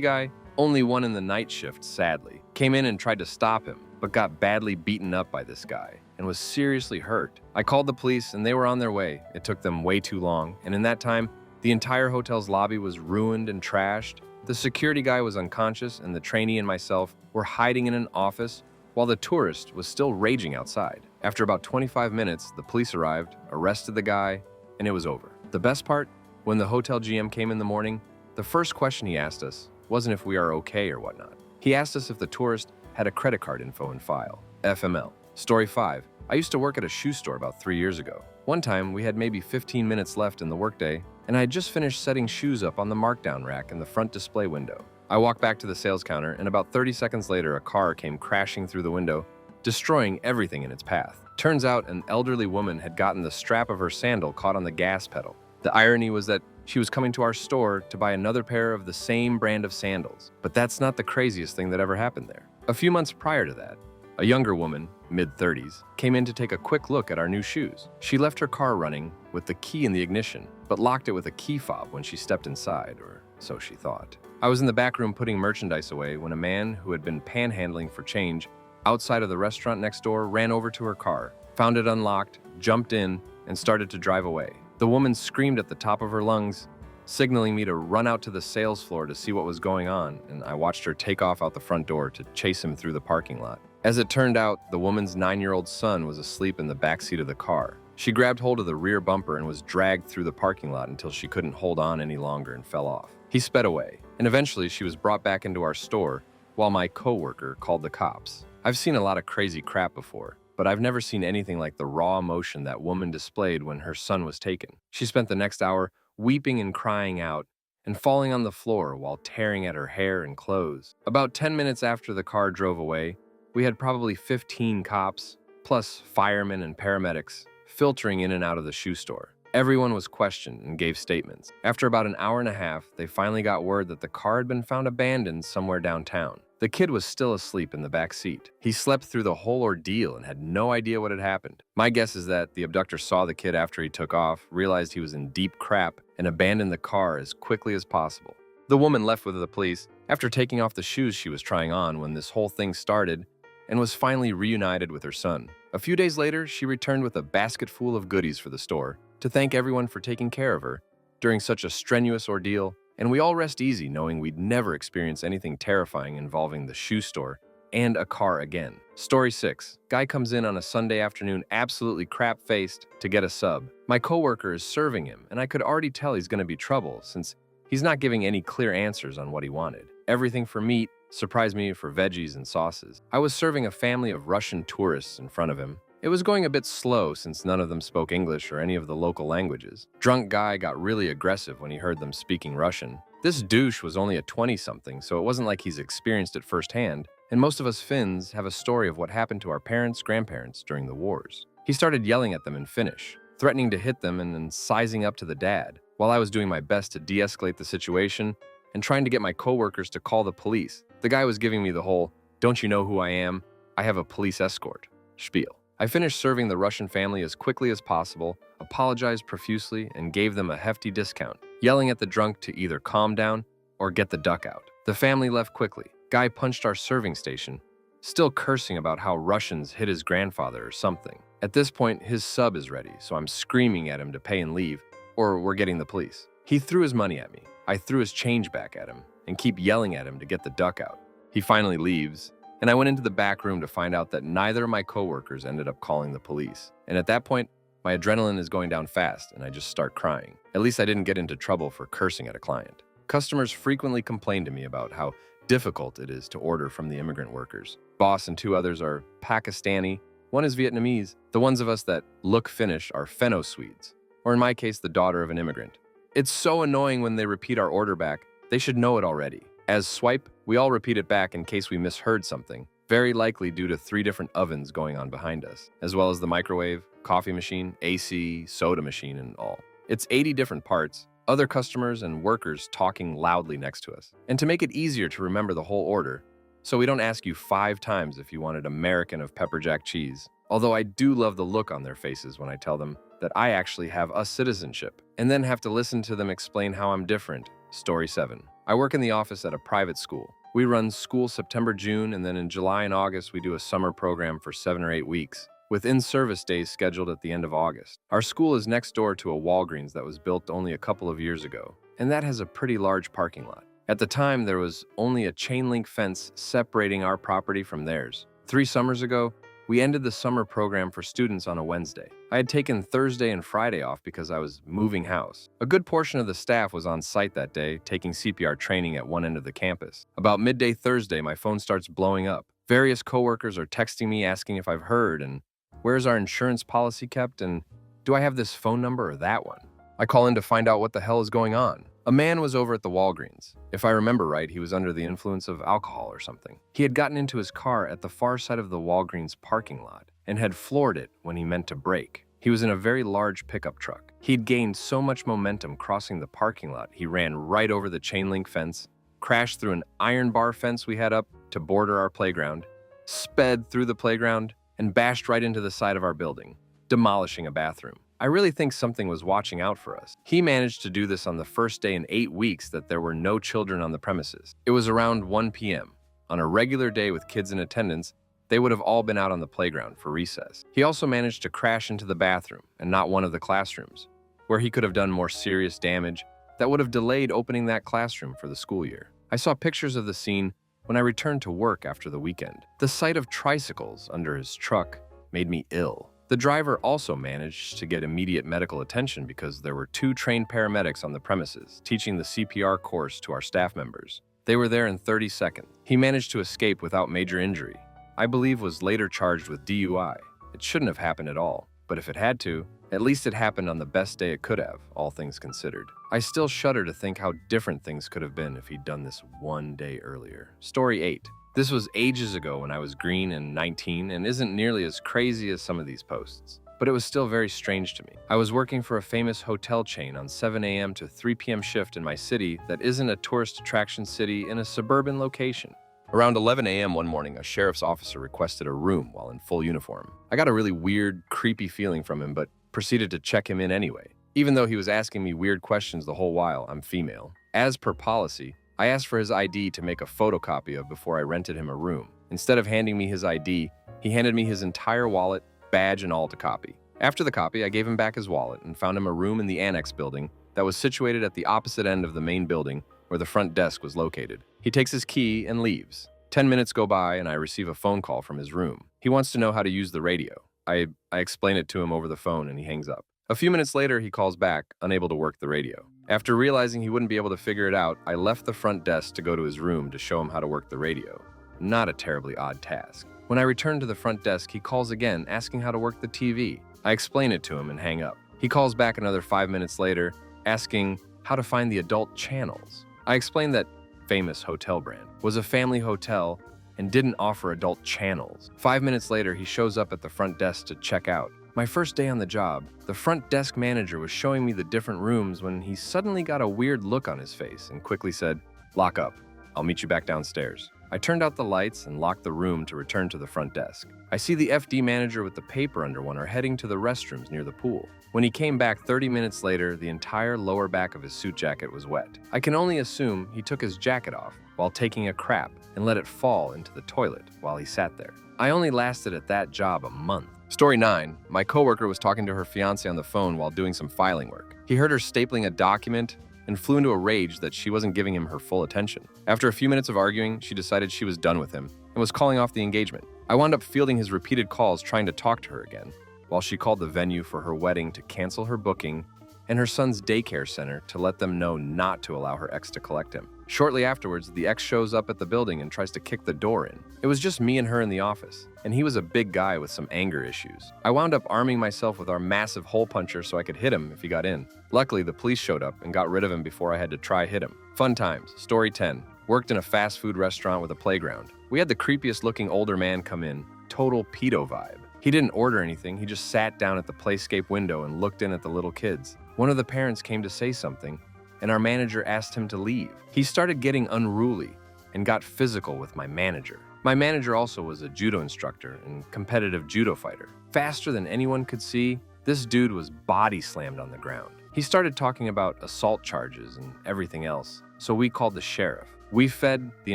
guy, only one in the night shift sadly, came in and tried to stop him, but got badly beaten up by this guy and was seriously hurt. I called the police and they were on their way. It took them way too long, and in that time, the entire hotel's lobby was ruined and trashed. The security guy was unconscious, and the trainee and myself were hiding in an office while the tourist was still raging outside. After about 25 minutes, the police arrived, arrested the guy, and it was over. The best part? When the hotel GM came in the morning, the first question he asked us wasn't if we are okay or whatnot. He asked us if the tourist had a credit card info and file. FML. Story 5. I used to work at a shoe store about 3 years ago. One time, we had maybe 15 minutes left in the workday, and I had just finished setting shoes up on the markdown rack in the front display window. I walked back to the sales counter, and about 30 seconds later, a car came crashing through the window, destroying everything in its path. Turns out an elderly woman had gotten the strap of her sandal caught on the gas pedal. The irony was that she was coming to our store to buy another pair of the same brand of sandals. But that's not the craziest thing that ever happened there. A few months prior to that, a younger woman, mid-30s, came in to take a quick look at our new shoes. She left her car running with the key in the ignition, but locked it with a key fob when she stepped inside, or so she thought. I was in the back room putting merchandise away when a man who had been panhandling for change outside of the restaurant next door ran over to her car, found it unlocked, jumped in, and started to drive away. The woman screamed at the top of her lungs, signaling me to run out to the sales floor to see what was going on, and I watched her take off out the front door to chase him through the parking lot. As it turned out, the woman's 9-year-old son was asleep in the backseat of the car. She grabbed hold of the rear bumper and was dragged through the parking lot until she couldn't hold on any longer and fell off. He sped away, and eventually she was brought back into our store while my coworker called the cops. I've seen a lot of crazy crap before, but I've never seen anything like the raw emotion that woman displayed when her son was taken. She spent the next hour weeping and crying out and falling on the floor while tearing at her hair and clothes. About 10 minutes after the car drove away, We had probably 15 cops, plus firemen and paramedics, filtering in and out of the shoe store. Everyone was questioned and gave statements. After about an hour and a half, they finally got word that the car had been found abandoned somewhere downtown. The kid was still asleep in the back seat. He slept through the whole ordeal and had no idea what had happened. My guess is that the abductor saw the kid after he took off, realized he was in deep crap, and abandoned the car as quickly as possible. The woman left with the police after taking off the shoes she was trying on when this whole thing started and was finally reunited with her son. A few days later, she returned with a basket full of goodies for the store to thank everyone for taking care of her during such a strenuous ordeal, and we all rest easy knowing we'd never experience anything terrifying involving the shoe store and a car again. Story 6. Guy comes in on a Sunday afternoon absolutely crap-faced to get a sub. My coworker is serving him, and I could already tell he's going to be trouble since he's not giving any clear answers on what he wanted. Everything for meat, surprised me for veggies and sauces. I was serving a family of Russian tourists in front of him. It was going a bit slow since none of them spoke English or any of the local languages. Drunk guy got really aggressive when he heard them speaking Russian. This douche was only a 20-something, so it wasn't like he's experienced it firsthand, and most of us Finns have a story of what happened to our parents, grandparents during the wars. He started yelling at them in Finnish, threatening to hit them and then sizing up to the dad, while I was doing my best to de-escalate the situation and trying to get my coworkers to call the police. The guy was giving me the whole, "Don't you know who I am? I have a police escort" spiel. I finished serving the Russian family as quickly as possible, apologized profusely, and gave them a hefty discount, yelling at the drunk to either calm down or get the duck out. The family left quickly. Guy punched our serving station, still cursing about how Russians hit his grandfather or something. At this point, his sub is ready, so I'm screaming at him to pay and leave, or we're getting the police. He threw his money at me. I threw his change back at him and keep yelling at him to get the duck out. He finally leaves, and I went into the back room to find out that neither of my coworkers ended up calling the police. And at that point, my adrenaline is going down fast and I just start crying. At least I didn't get into trouble for cursing at a client. Customers frequently complain to me about how difficult it is to order from the immigrant workers. Boss and 2 others are Pakistani, one is Vietnamese. The ones of us that look Finnish are Fenno-Swedes, or in my case, the daughter of an immigrant. It's so annoying when they repeat our order back. They should know it already. As swipe, we all repeat it back in case we misheard something, very likely due to 3 different ovens going on behind us, as well as the microwave, coffee machine, AC, soda machine, and all. It's 80 different parts, other customers and workers talking loudly next to us. And to make it easier to remember the whole order, so we don't ask you 5 times if you wanted American of pepper jack cheese, although I do love the look on their faces when I tell them that I actually have a citizenship, and then have to listen to them explain how I'm different. Story 7. I work in the office at a private school. We run school September, June, and then in July and August we do a summer program for 7 or 8 weeks, with in-service days scheduled at the end of August. Our school is next door to a Walgreens that was built only a couple of years ago, and that has a pretty large parking lot. At the time, there was only a chain-link fence separating our property from theirs. 3 summers ago, we ended the summer program for students on a Wednesday. I had taken Thursday and Friday off because I was moving house. A good portion of the staff was on site that day, taking CPR training at one end of the campus. About midday Thursday, my phone starts blowing up. Various coworkers are texting me asking if I've heard, and where's our insurance policy kept, and do I have this phone number or that one? I call in to find out what the hell is going on. A man was over at the Walgreens. If I remember right, he was under the influence of alcohol or something. He had gotten into his car at the far side of the Walgreens parking lot and had floored it when he meant to brake. He was in a very large pickup truck. He'd gained so much momentum crossing the parking lot, he ran right over the chain link fence, crashed through an iron bar fence we had up to border our playground, sped through the playground, and bashed right into the side of our building, demolishing a bathroom. I really think something was watching out for us. He managed to do this on the first day in 8 weeks that there were no children on the premises. It was around 1 p.m. On a regular day with kids in attendance, they would have all been out on the playground for recess. He also managed to crash into the bathroom and not one of the classrooms, where he could have done more serious damage that would have delayed opening that classroom for the school year. I saw pictures of the scene when I returned to work after the weekend. The sight of tricycles under his truck made me ill. The driver also managed to get immediate medical attention because there were 2 trained paramedics on the premises teaching the CPR course to our staff members. They were there in 30 seconds. He managed to escape without major injury. I believe was later charged with DUI. It shouldn't have happened at all, but if it had to, at least it happened on the best day it could have, all things considered. I still shudder to think how different things could have been if he'd done this 1 day earlier. Story 8. This was ages ago when I was green and 19 and isn't nearly as crazy as some of these posts. But it was still very strange to me. I was working for a famous hotel chain on 7 a.m. to 3 p.m. shift in my city that isn't a tourist attraction city in a suburban location. Around 11 a.m. one morning, a sheriff's officer requested a room while in full uniform. I got a really weird, creepy feeling from him, but proceeded to check him in anyway. Even though he was asking me weird questions the whole while, I'm female. As per policy, I asked for his ID to make a photocopy of before I rented him a room. Instead of handing me his ID, he handed me his entire wallet, badge, and all to copy. After the copy, I gave him back his wallet and found him a room in the annex building that was situated at the opposite end of the main building where the front desk was located. He takes his key and leaves. 10 minutes go by and I receive a phone call from his room. He wants to know how to use the radio. I explain it to him over the phone and he hangs up. A few minutes later, he calls back, unable to work the radio. After realizing he wouldn't be able to figure it out, I left the front desk to go to his room to show him how to work the radio. Not a terribly odd task. When I return to the front desk, he calls again, asking how to work the TV. I explain it to him and hang up. He calls back another 5 minutes later, asking how to find the adult channels. I explained that famous hotel brand was a family hotel and didn't offer adult channels. 5 minutes later, he shows up at the front desk to check out. My first day on the job, the front desk manager was showing me the different rooms when he suddenly got a weird look on his face and quickly said, "Lock up. I'll meet you back downstairs." I turned out the lights and locked the room to return to the front desk. I see the FD manager with the paper under one are heading to the restrooms near the pool. When he came back 30 minutes later, the entire lower back of his suit jacket was wet. I can only assume he took his jacket off while taking a crap and let it fall into the toilet while he sat there. I only lasted at that job a month. Story 9. My coworker was talking to her fiance on the phone while doing some filing work. He heard her stapling a document and flew into a rage that she wasn't giving him her full attention. After a few minutes of arguing, she decided she was done with him and was calling off the engagement. I wound up fielding his repeated calls trying to talk to her again, while she called the venue for her wedding to cancel her booking and her son's daycare center to let them know not to allow her ex to collect him. Shortly afterwards, the ex shows up at the building and tries to kick the door in. It was just me and her in the office, and he was a big guy with some anger issues. I wound up arming myself with our massive hole puncher so I could hit him if he got in. Luckily, the police showed up and got rid of him before I had to try hit him. Fun times. Story 10. Worked in a fast food restaurant with a playground. We had the creepiest looking older man come in. Total pedo vibe. He didn't order anything, he just sat down at the playscape window and looked in at the little kids. One of the parents came to say something, and our manager asked him to leave. He started getting unruly and got physical with my manager. My manager also was a judo instructor and competitive judo fighter. Faster than anyone could see, this dude was body slammed on the ground. He started talking about assault charges and everything else, so we called the sheriff. We fed the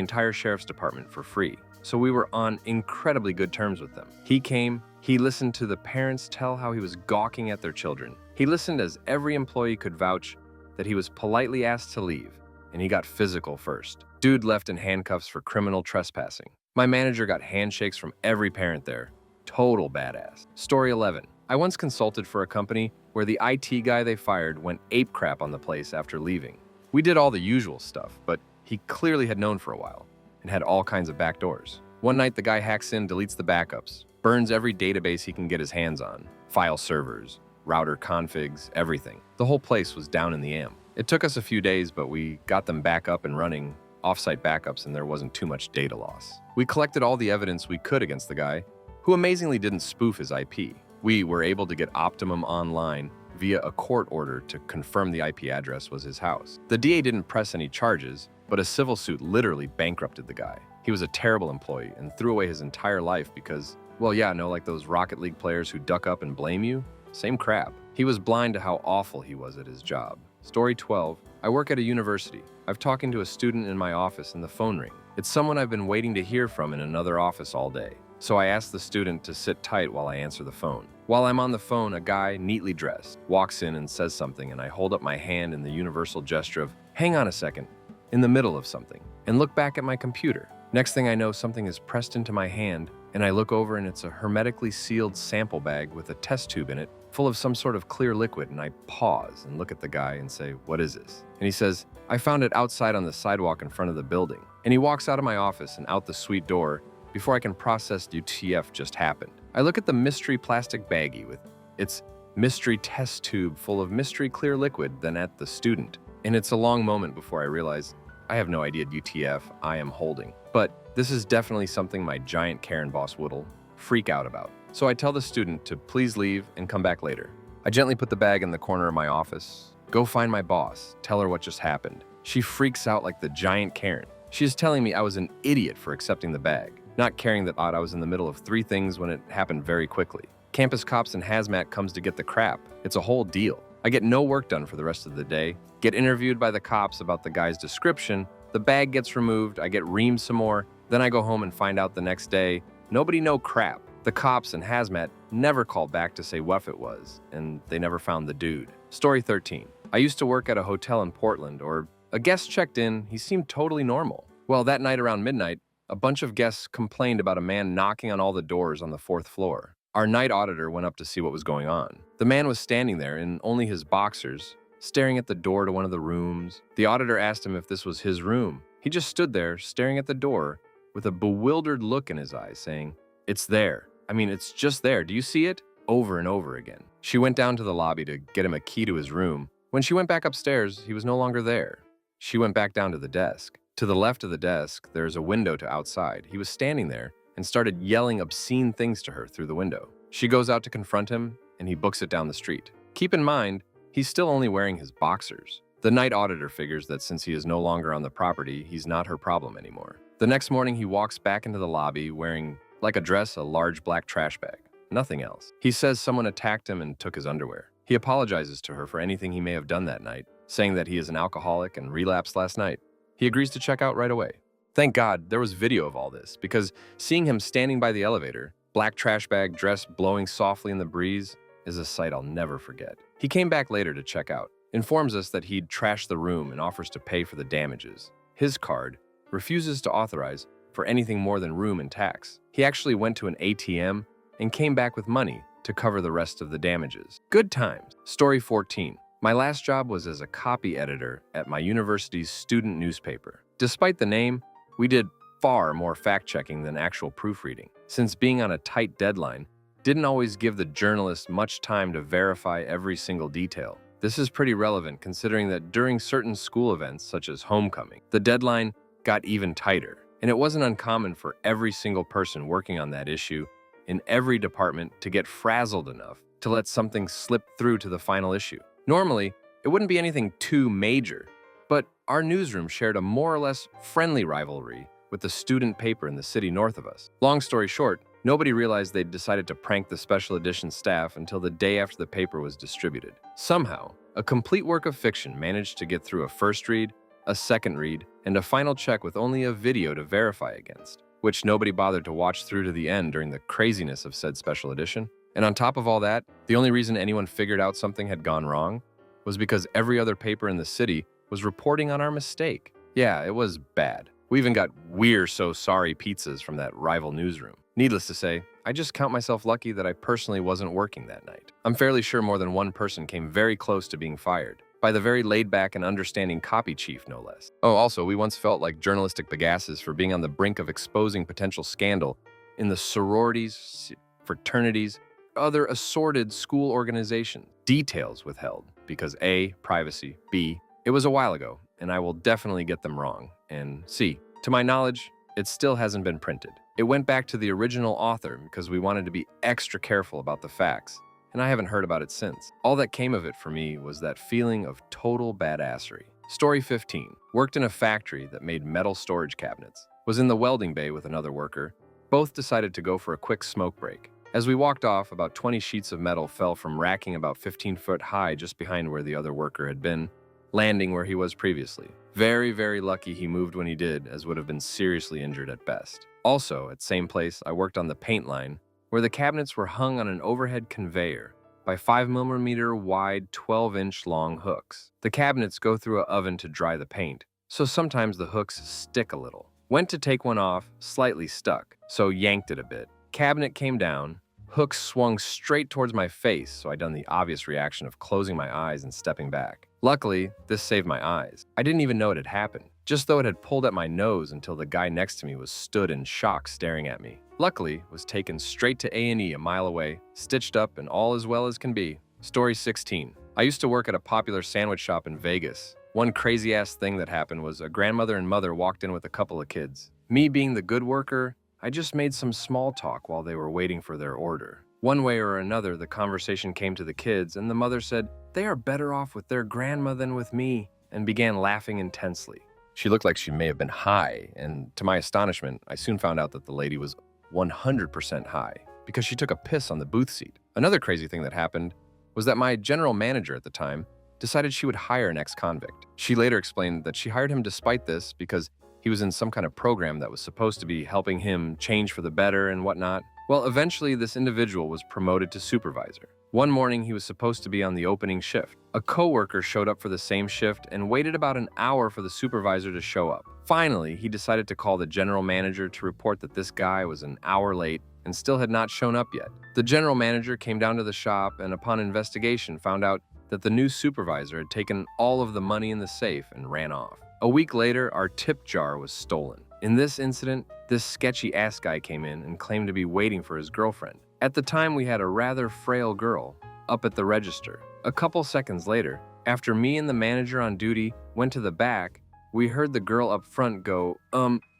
entire sheriff's department for free, so we were on incredibly good terms with them. He came, he listened to the parents tell how he was gawking at their children. He listened as every employee could vouch that he was politely asked to leave, and he got physical first. Dude left in handcuffs for criminal trespassing. My manager got handshakes from every parent there. Total badass. Story 11. I once consulted for a company where the IT guy they fired went ape crap on the place after leaving. We did all the usual stuff, but he clearly had known for a while and had all kinds of backdoors. One night, the guy hacks in, deletes the backups, burns every database he can get his hands on, file servers, router configs, everything. The whole place was down in the AM. It took us a few days, but we got them back up and running, offsite backups, and there wasn't too much data loss. We collected all the evidence we could against the guy, who amazingly didn't spoof his IP. We were able to get Optimum online via a court order to confirm the IP address was his house. The DA didn't press any charges, but a civil suit literally bankrupted the guy. He was a terrible employee and threw away his entire life because, well, yeah, no, like those Rocket League players who duck up and blame you? Same crap. He was blind to how awful he was at his job. Story 12. I work at a university. I've talking to a student in my office and the phone ring. It's someone I've been waiting to hear from in another office all day. So I ask the student to sit tight while I answer the phone. While I'm on the phone, a guy, neatly dressed, walks in and says something, and I hold up my hand in the universal gesture of, hang on a second, in the middle of something, and look back at my computer. Next thing I know, something is pressed into my hand, and I look over and it's a hermetically sealed sample bag with a test tube in it, full of some sort of clear liquid, and I pause and look at the guy and say, what is this? And he says, I found it outside on the sidewalk in front of the building. And he walks out of my office and out the suite door before I can process UTF just happened. I look at the mystery plastic baggie with its mystery test tube full of mystery clear liquid, then at the student. And it's a long moment before I realize I have no idea UTF I am holding. But This is definitely something my giant Karen boss would freak out about. So I tell the student to please leave and come back later. I gently put the bag in the corner of my office. Go find my boss. Tell her what just happened. She freaks out like the giant Karen. She is telling me I was an idiot for accepting the bag, not caring that I was in the middle of 3 things when it happened very quickly. Campus cops and hazmat comes to get the crap. It's a whole deal. I get no work done for the rest of the day, get interviewed by the cops about the guy's description, the bag gets removed, I get reamed some more, then I go home and find out the next day, nobody know crap. The cops and hazmat never called back to say what it was, and they never found the dude. Story 13. I used to work at a hotel in Portland, or a guest checked in, he seemed totally normal. Well, that night around midnight, a bunch of guests complained about a man knocking on all the doors on the 4th floor. Our night auditor went up to see what was going on. The man was standing there in only his boxers, staring at the door to one of the rooms. The auditor asked him if this was his room. He just stood there, staring at the door, with a bewildered look in his eyes, saying, "It's there. I mean, it's just there. Do you see it?" Over and over again. She went down to the lobby to get him a key to his room. When she went back upstairs, he was no longer there. She went back down to the desk. To the left of the desk, there is a window to outside. He was standing there and started yelling obscene things to her through the window. She goes out to confront him, and he books it down the street. Keep in mind, he's still only wearing his boxers. The night auditor figures that since he is no longer on the property, he's not her problem anymore. The next morning, he walks back into the lobby wearing, like a dress, a large black trash bag. Nothing else. He says someone attacked him and took his underwear. He apologizes to her for anything he may have done that night, saying that he is an alcoholic and relapsed last night. He agrees to check out right away. Thank God there was video of all this, because seeing him standing by the elevator, black trash bag, dress blowing softly in the breeze, is a sight I'll never forget. He came back later to check out, informs us that he'd trashed the room and offers to pay for the damages. His card refuses to authorize for anything more than room and tax. He actually went to an ATM and came back with money to cover the rest of the damages. Good times. Story 14. My last job was as a copy editor at my university's student newspaper. Despite the name, we did far more fact-checking than actual proofreading, since being on a tight deadline didn't always give the journalist much time to verify every single detail. This is pretty relevant considering that during certain school events, such as homecoming, the deadline got even tighter, and it wasn't uncommon for every single person working on that issue in every department to get frazzled enough to let something slip through to the final issue. Normally, it wouldn't be anything too major, but our newsroom shared a more or less friendly rivalry with the student paper in the city north of us. Long story short, nobody realized they'd decided to prank the special edition staff until the day after the paper was distributed. Somehow, a complete work of fiction managed to get through a first read, a second read, and a final check with only a video to verify against, which nobody bothered to watch through to the end during the craziness of said special edition. And on top of all that, the only reason anyone figured out something had gone wrong was because every other paper in the city was reporting on our mistake. Yeah, it was bad. We even got "we're so sorry" pizzas from that rival newsroom. Needless to say, I just count myself lucky that I personally wasn't working that night. I'm fairly sure more than one person came very close to being fired, by the very laid-back and understanding copy chief, no less. Oh, also, we once felt like journalistic bagasses for being on the brink of exposing potential scandal in the sororities, fraternities, other assorted school organizations. Details withheld, because A, privacy, B, it was a while ago, and I will definitely get them wrong, and C, to my knowledge, it still hasn't been printed. It went back to the original author because we wanted to be extra careful about the facts, and I haven't heard about it since. All that came of it for me was that feeling of total badassery. Story 15. Worked in a factory that made metal storage cabinets. Was in the welding bay with another worker. Both decided to go for a quick smoke break. As we walked off, about 20 sheets of metal fell from racking about 15 foot high just behind where the other worker had been, landing where he was previously. Very, very lucky he moved when he did, as would have been seriously injured at best. Also, at same place, I worked on the paint line, where the cabinets were hung on an overhead conveyor by 5mm wide, 12-inch long hooks. The cabinets go through an oven to dry the paint, so sometimes the hooks stick a little. Went to take one off, slightly stuck, so yanked it a bit. Cabinet came down, hooks swung straight towards my face, so I done the obvious reaction of closing my eyes and stepping back. Luckily, this saved my eyes. I didn't even know it had happened, just though it had pulled at my nose until the guy next to me was stood in shock staring at me. Luckily, was taken straight to A&E a mile away, stitched up and all as well as can be. Story 16. I used to work at a popular sandwich shop in Vegas. One crazy-ass thing that happened was a grandmother and mother walked in with a couple of kids. Me being the good worker, I just made some small talk while they were waiting for their order. One way or another, the conversation came to the kids, and the mother said, "They are better off with their grandma than with me," and began laughing intensely. She looked like she may have been high, and to my astonishment, I soon found out that the lady was 100% high because she took a piss on the booth seat. Another crazy thing that happened was that my general manager at the time decided she would hire an ex-convict. She later explained that she hired him despite this because he was in some kind of program that was supposed to be helping him change for the better and whatnot. Well, eventually this individual was promoted to supervisor. One morning, he was supposed to be on the opening shift. A coworker showed up for the same shift and waited about an hour for the supervisor to show up. Finally, he decided to call the general manager to report that this guy was an hour late and still had not shown up yet. The general manager came down to the shop and upon investigation found out that the new supervisor had taken all of the money in the safe and ran off. A week later, our tip jar was stolen. In this incident, this sketchy ass guy came in and claimed to be waiting for his girlfriend. At the time, we had a rather frail girl up at the register. A couple seconds later, after me and the manager on duty went to the back, we heard the girl up front go,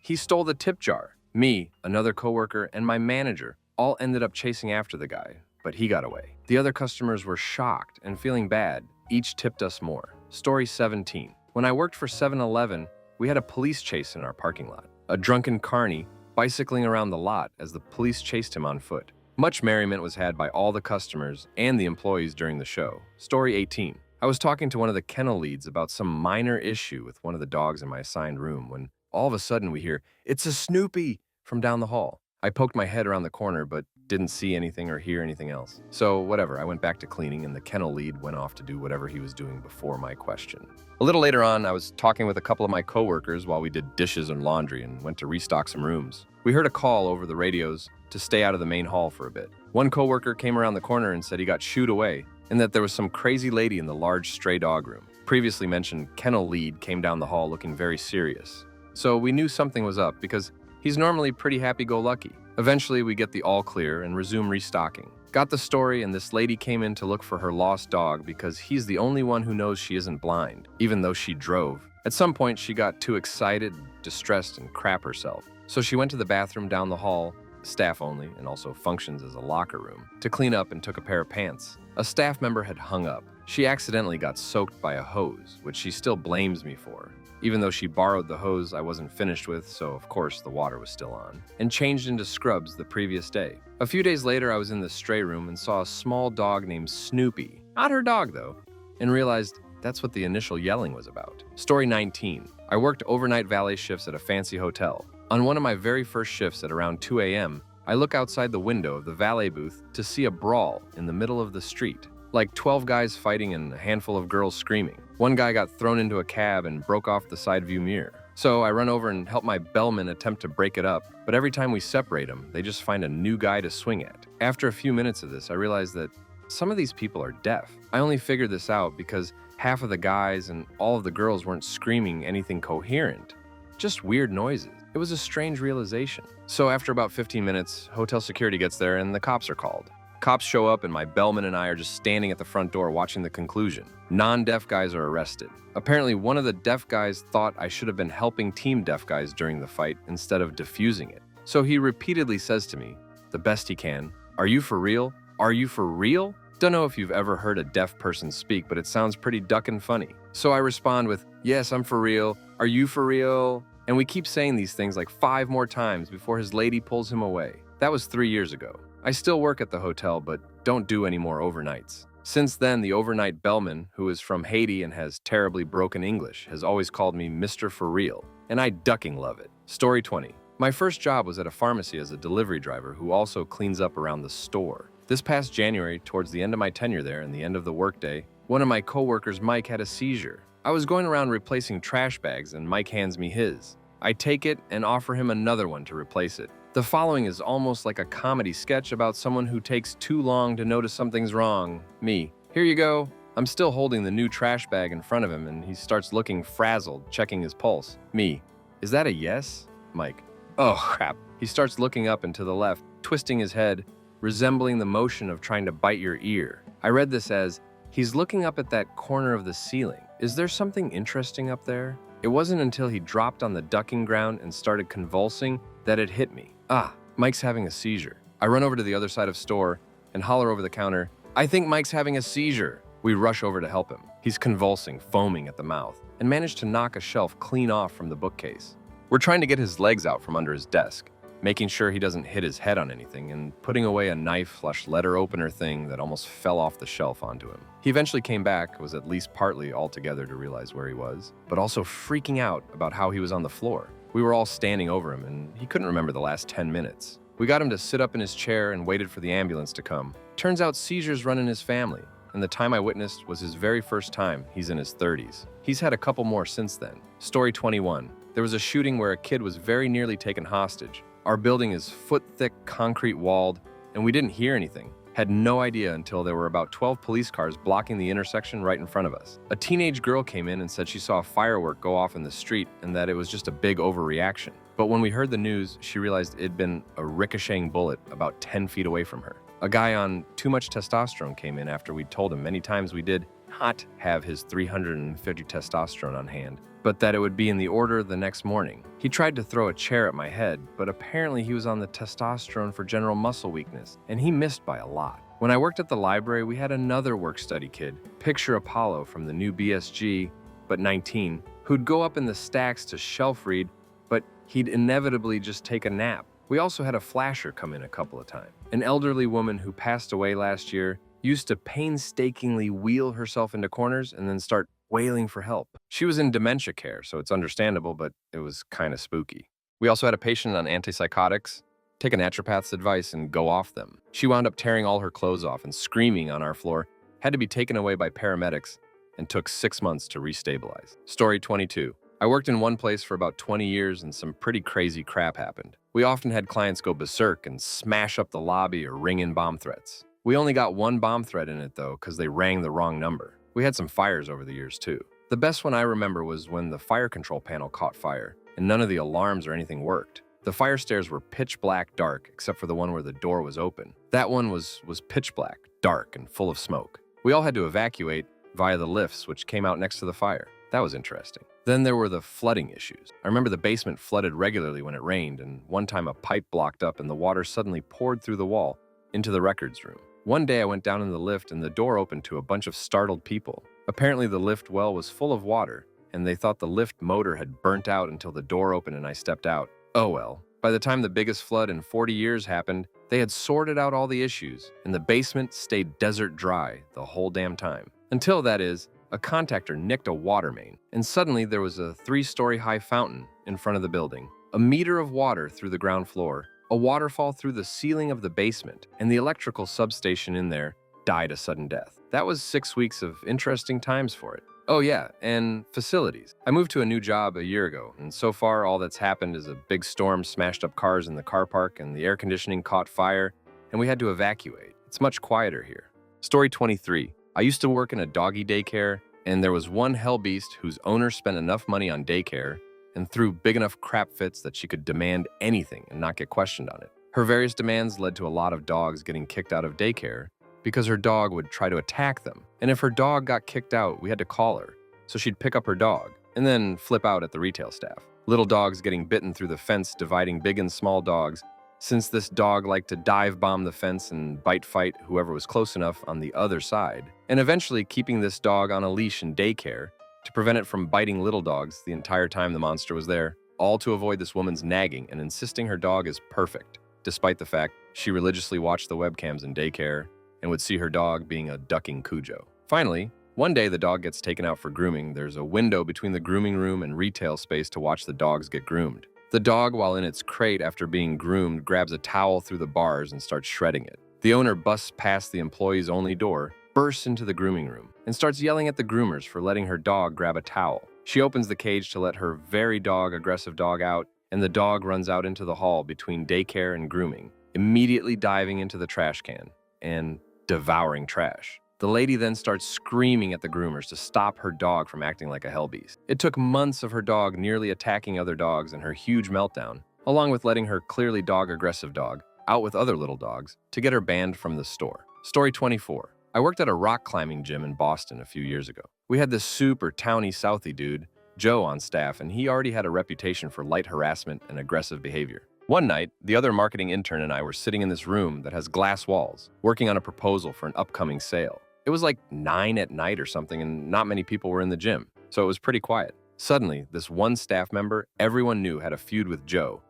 he stole the tip jar. Me, another coworker, and my manager all ended up chasing after the guy, but he got away. The other customers were shocked and feeling bad. Each tipped us more. Story 17. When I worked for 7-Eleven, we had a police chase in our parking lot. A drunken carny bicycling around the lot as the police chased him on foot. Much merriment was had by all the customers and the employees during the show. Story 18. I was talking to one of the kennel leads about some minor issue with one of the dogs in my assigned room when all of a sudden we hear, "It's a Snoopy!" from down the hall. I poked my head around the corner but didn't see anything or hear anything else. So whatever, I went back to cleaning and the kennel lead went off to do whatever he was doing before my question. A little later on, I was talking with a couple of my coworkers while we did dishes and laundry and went to restock some rooms. We heard a call over the radios to stay out of the main hall for a bit. One coworker came around the corner and said he got shooed away and that there was some crazy lady in the large stray dog room. Previously mentioned kennel lead came down the hall looking very serious. So we knew something was up because he's normally pretty happy-go-lucky. Eventually, we get the all clear and resume restocking. Got the story, and this lady came in to look for her lost dog because he's the only one who knows she isn't blind, even though she drove. At some point, she got too excited, distressed, and crap herself. So she went to the bathroom down the hall, staff only, and also functions as a locker room, to clean up and took a pair of pants. A staff member had hung up. She accidentally got soaked by a hose, which she still blames me for. Even though she borrowed the hose I wasn't finished with, so of course the water was still on, and changed into scrubs the previous day. A few days later, I was in the stray room and saw a small dog named Snoopy. Not her dog, though, and realized that's what the initial yelling was about. Story 19. I worked overnight valet shifts at a fancy hotel. On one of my very first shifts at around 2 a.m., I look outside the window of the valet booth to see a brawl in the middle of the street. Like 12 guys fighting and a handful of girls screaming. One guy got thrown into a cab and broke off the side view mirror. So I run over and help my bellman attempt to break it up, but every time we separate them, they just find a new guy to swing at. After a few minutes of this, I realized that some of these people are deaf. I only figured this out because half of the guys and all of the girls weren't screaming anything coherent, just weird noises. It was a strange realization. So after about 15 minutes, hotel security gets there and the cops are called. Cops show up and my bellman and I are just standing at the front door watching the conclusion. Non-deaf guys are arrested. Apparently, one of the deaf guys thought I should have been helping team deaf guys during the fight instead of diffusing it. So he repeatedly says to me, the best he can, "Are you for real? Are you for real?" Don't know if you've ever heard a deaf person speak, but it sounds pretty duckin' funny. So I respond with, "Yes, I'm for real. Are you for real?" And we keep saying these things like 5 more times before his lady pulls him away. That was 3 years ago. I still work at the hotel, but don't do any more overnights. Since then, the overnight bellman, who is from Haiti and has terribly broken English, has always called me Mr. For Real, and I ducking love it. Story 20. My first job was at a pharmacy as a delivery driver who also cleans up around the store. This past January, towards the end of my tenure there and the end of the workday, one of my coworkers, Mike, had a seizure. I was going around replacing trash bags and Mike hands me his. I take it and offer him another one to replace it. The following is almost like a comedy sketch about someone who takes too long to notice something's wrong. Me. "Here you go." I'm still holding the new trash bag in front of him and he starts looking frazzled, checking his pulse. Me. "Is that a yes?" Mike. "Oh, crap." He starts looking up and to the left, twisting his head, resembling the motion of trying to bite your ear. I read this as, "He's looking up at that corner of the ceiling. Is there something interesting up there?" It wasn't until he dropped on the ducking ground and started convulsing that it hit me. Ah, Mike's having a seizure. I run over to the other side of store and holler over the counter, "I think Mike's having a seizure." We rush over to help him. He's convulsing, foaming at the mouth, and managed to knock a shelf clean off from the bookcase. We're trying to get his legs out from under his desk, making sure he doesn't hit his head on anything, and putting away a knife/letter opener thing that almost fell off the shelf onto him. He eventually came back, was at least partly altogether to realize where he was, but also freaking out about how he was on the floor. We were all standing over him, and he couldn't remember the last 10 minutes. We got him to sit up in his chair and waited for the ambulance to come. Turns out seizures run in his family, and the time I witnessed was his very first time. He's in his 30s. He's had a couple more since then. Story 21. There was a shooting where a kid was very nearly taken hostage. Our building is foot-thick, concrete-walled, and we didn't hear anything. Had no idea until there were about 12 police cars blocking the intersection right in front of us. A teenage girl came in and said she saw a firework go off in the street and that it was just a big overreaction. But when we heard the news, she realized it'd been a ricocheting bullet about 10 feet away from her. A guy on too much testosterone came in after we'd told him many times we did not have his 350 testosterone on hand, but that it would be in the order the next morning. He tried to throw a chair at my head, but apparently he was on the testosterone for general muscle weakness, and he missed by a lot. When I worked at the library, we had another work-study kid, picture Apollo from the new BSG, but 19, who'd go up in the stacks to shelf read, but he'd inevitably just take a nap. We also had a flasher come in a couple of times. An elderly woman who passed away last year used to painstakingly wheel herself into corners and then start wailing for help. She was in dementia care, so it's understandable, but it was kind of spooky. We also had a patient on antipsychotics take a naturopath's advice and go off them. She wound up tearing all her clothes off and screaming on our floor, had to be taken away by paramedics, and took 6 months to restabilize. Story 22. I worked in one place for about 20 years and some pretty crazy crap happened. We often had clients go berserk and smash up the lobby or ring in bomb threats. We only got one bomb threat in it though, because they rang the wrong number. We had some fires over the years too. The best one I remember was when the fire control panel caught fire and none of the alarms or anything worked. The fire stairs were pitch black dark except for the one where the door was open. That one was pitch black, dark, and full of smoke. We all had to evacuate via the lifts which came out next to the fire. That was interesting. Then there were the flooding issues. I remember the basement flooded regularly when it rained, and one time a pipe blocked up and the water suddenly poured through the wall into the records room. One day I went down in the lift and the door opened to a bunch of startled people. Apparently the lift well was full of water, and they thought the lift motor had burnt out until the door opened and I stepped out. Oh well. By the time the biggest flood in 40 years happened, they had sorted out all the issues, and the basement stayed desert dry the whole damn time. Until, that is, a contactor nicked a water main, and suddenly there was a 3-story high fountain in front of the building, a meter of water through the ground floor, a waterfall through the ceiling of the basement, and the electrical substation in there died a sudden death. That was 6 weeks of interesting times for it. Oh yeah, and facilities. I moved to a new job a year ago, and so far all that's happened is a big storm smashed up cars in the car park and the air conditioning caught fire, and we had to evacuate. It's much quieter here. Story 23. I used to work in a doggy daycare, and there was one hellbeast whose owner spent enough money on daycare and threw big enough crap fits that she could demand anything and not get questioned on it. Her various demands led to a lot of dogs getting kicked out of daycare because her dog would try to attack them. And if her dog got kicked out, we had to call her, so she'd pick up her dog and then flip out at the retail staff. Little dogs getting bitten through the fence, dividing big and small dogs, since this dog liked to dive bomb the fence and bite fight whoever was close enough on the other side, and eventually keeping this dog on a leash in daycare to prevent it from biting little dogs the entire time the monster was there, all to avoid this woman's nagging and insisting her dog is perfect, despite the fact she religiously watched the webcams in daycare and would see her dog being a ducking Cujo. Finally, one day the dog gets taken out for grooming. There's a window between the grooming room and retail space to watch the dogs get groomed. The dog, while in its crate after being groomed, grabs a towel through the bars and starts shredding it. The owner busts past the employee's only door, bursts into the grooming room, and starts yelling at the groomers for letting her dog grab a towel. She opens the cage to let her very aggressive dog out, and the dog runs out into the hall between daycare and grooming, immediately diving into the trash can and devouring trash. The lady then starts screaming at the groomers to stop her dog from acting like a hellbeast. It took months of her dog nearly attacking other dogs and her huge meltdown, along with letting her clearly aggressive dog out with other little dogs, to get her banned from the store. Story 24. I worked at a rock climbing gym in Boston a few years ago. We had this super towny Southie dude Joe on staff, and he already had a reputation for light harassment and aggressive behavior. One night, the other marketing intern and I were sitting in this room that has glass walls, working on a proposal for an upcoming sale. It was like 9 at night or something, and not many people were in the gym, so it was pretty quiet. Suddenly, this one staff member everyone knew had a feud with Joe,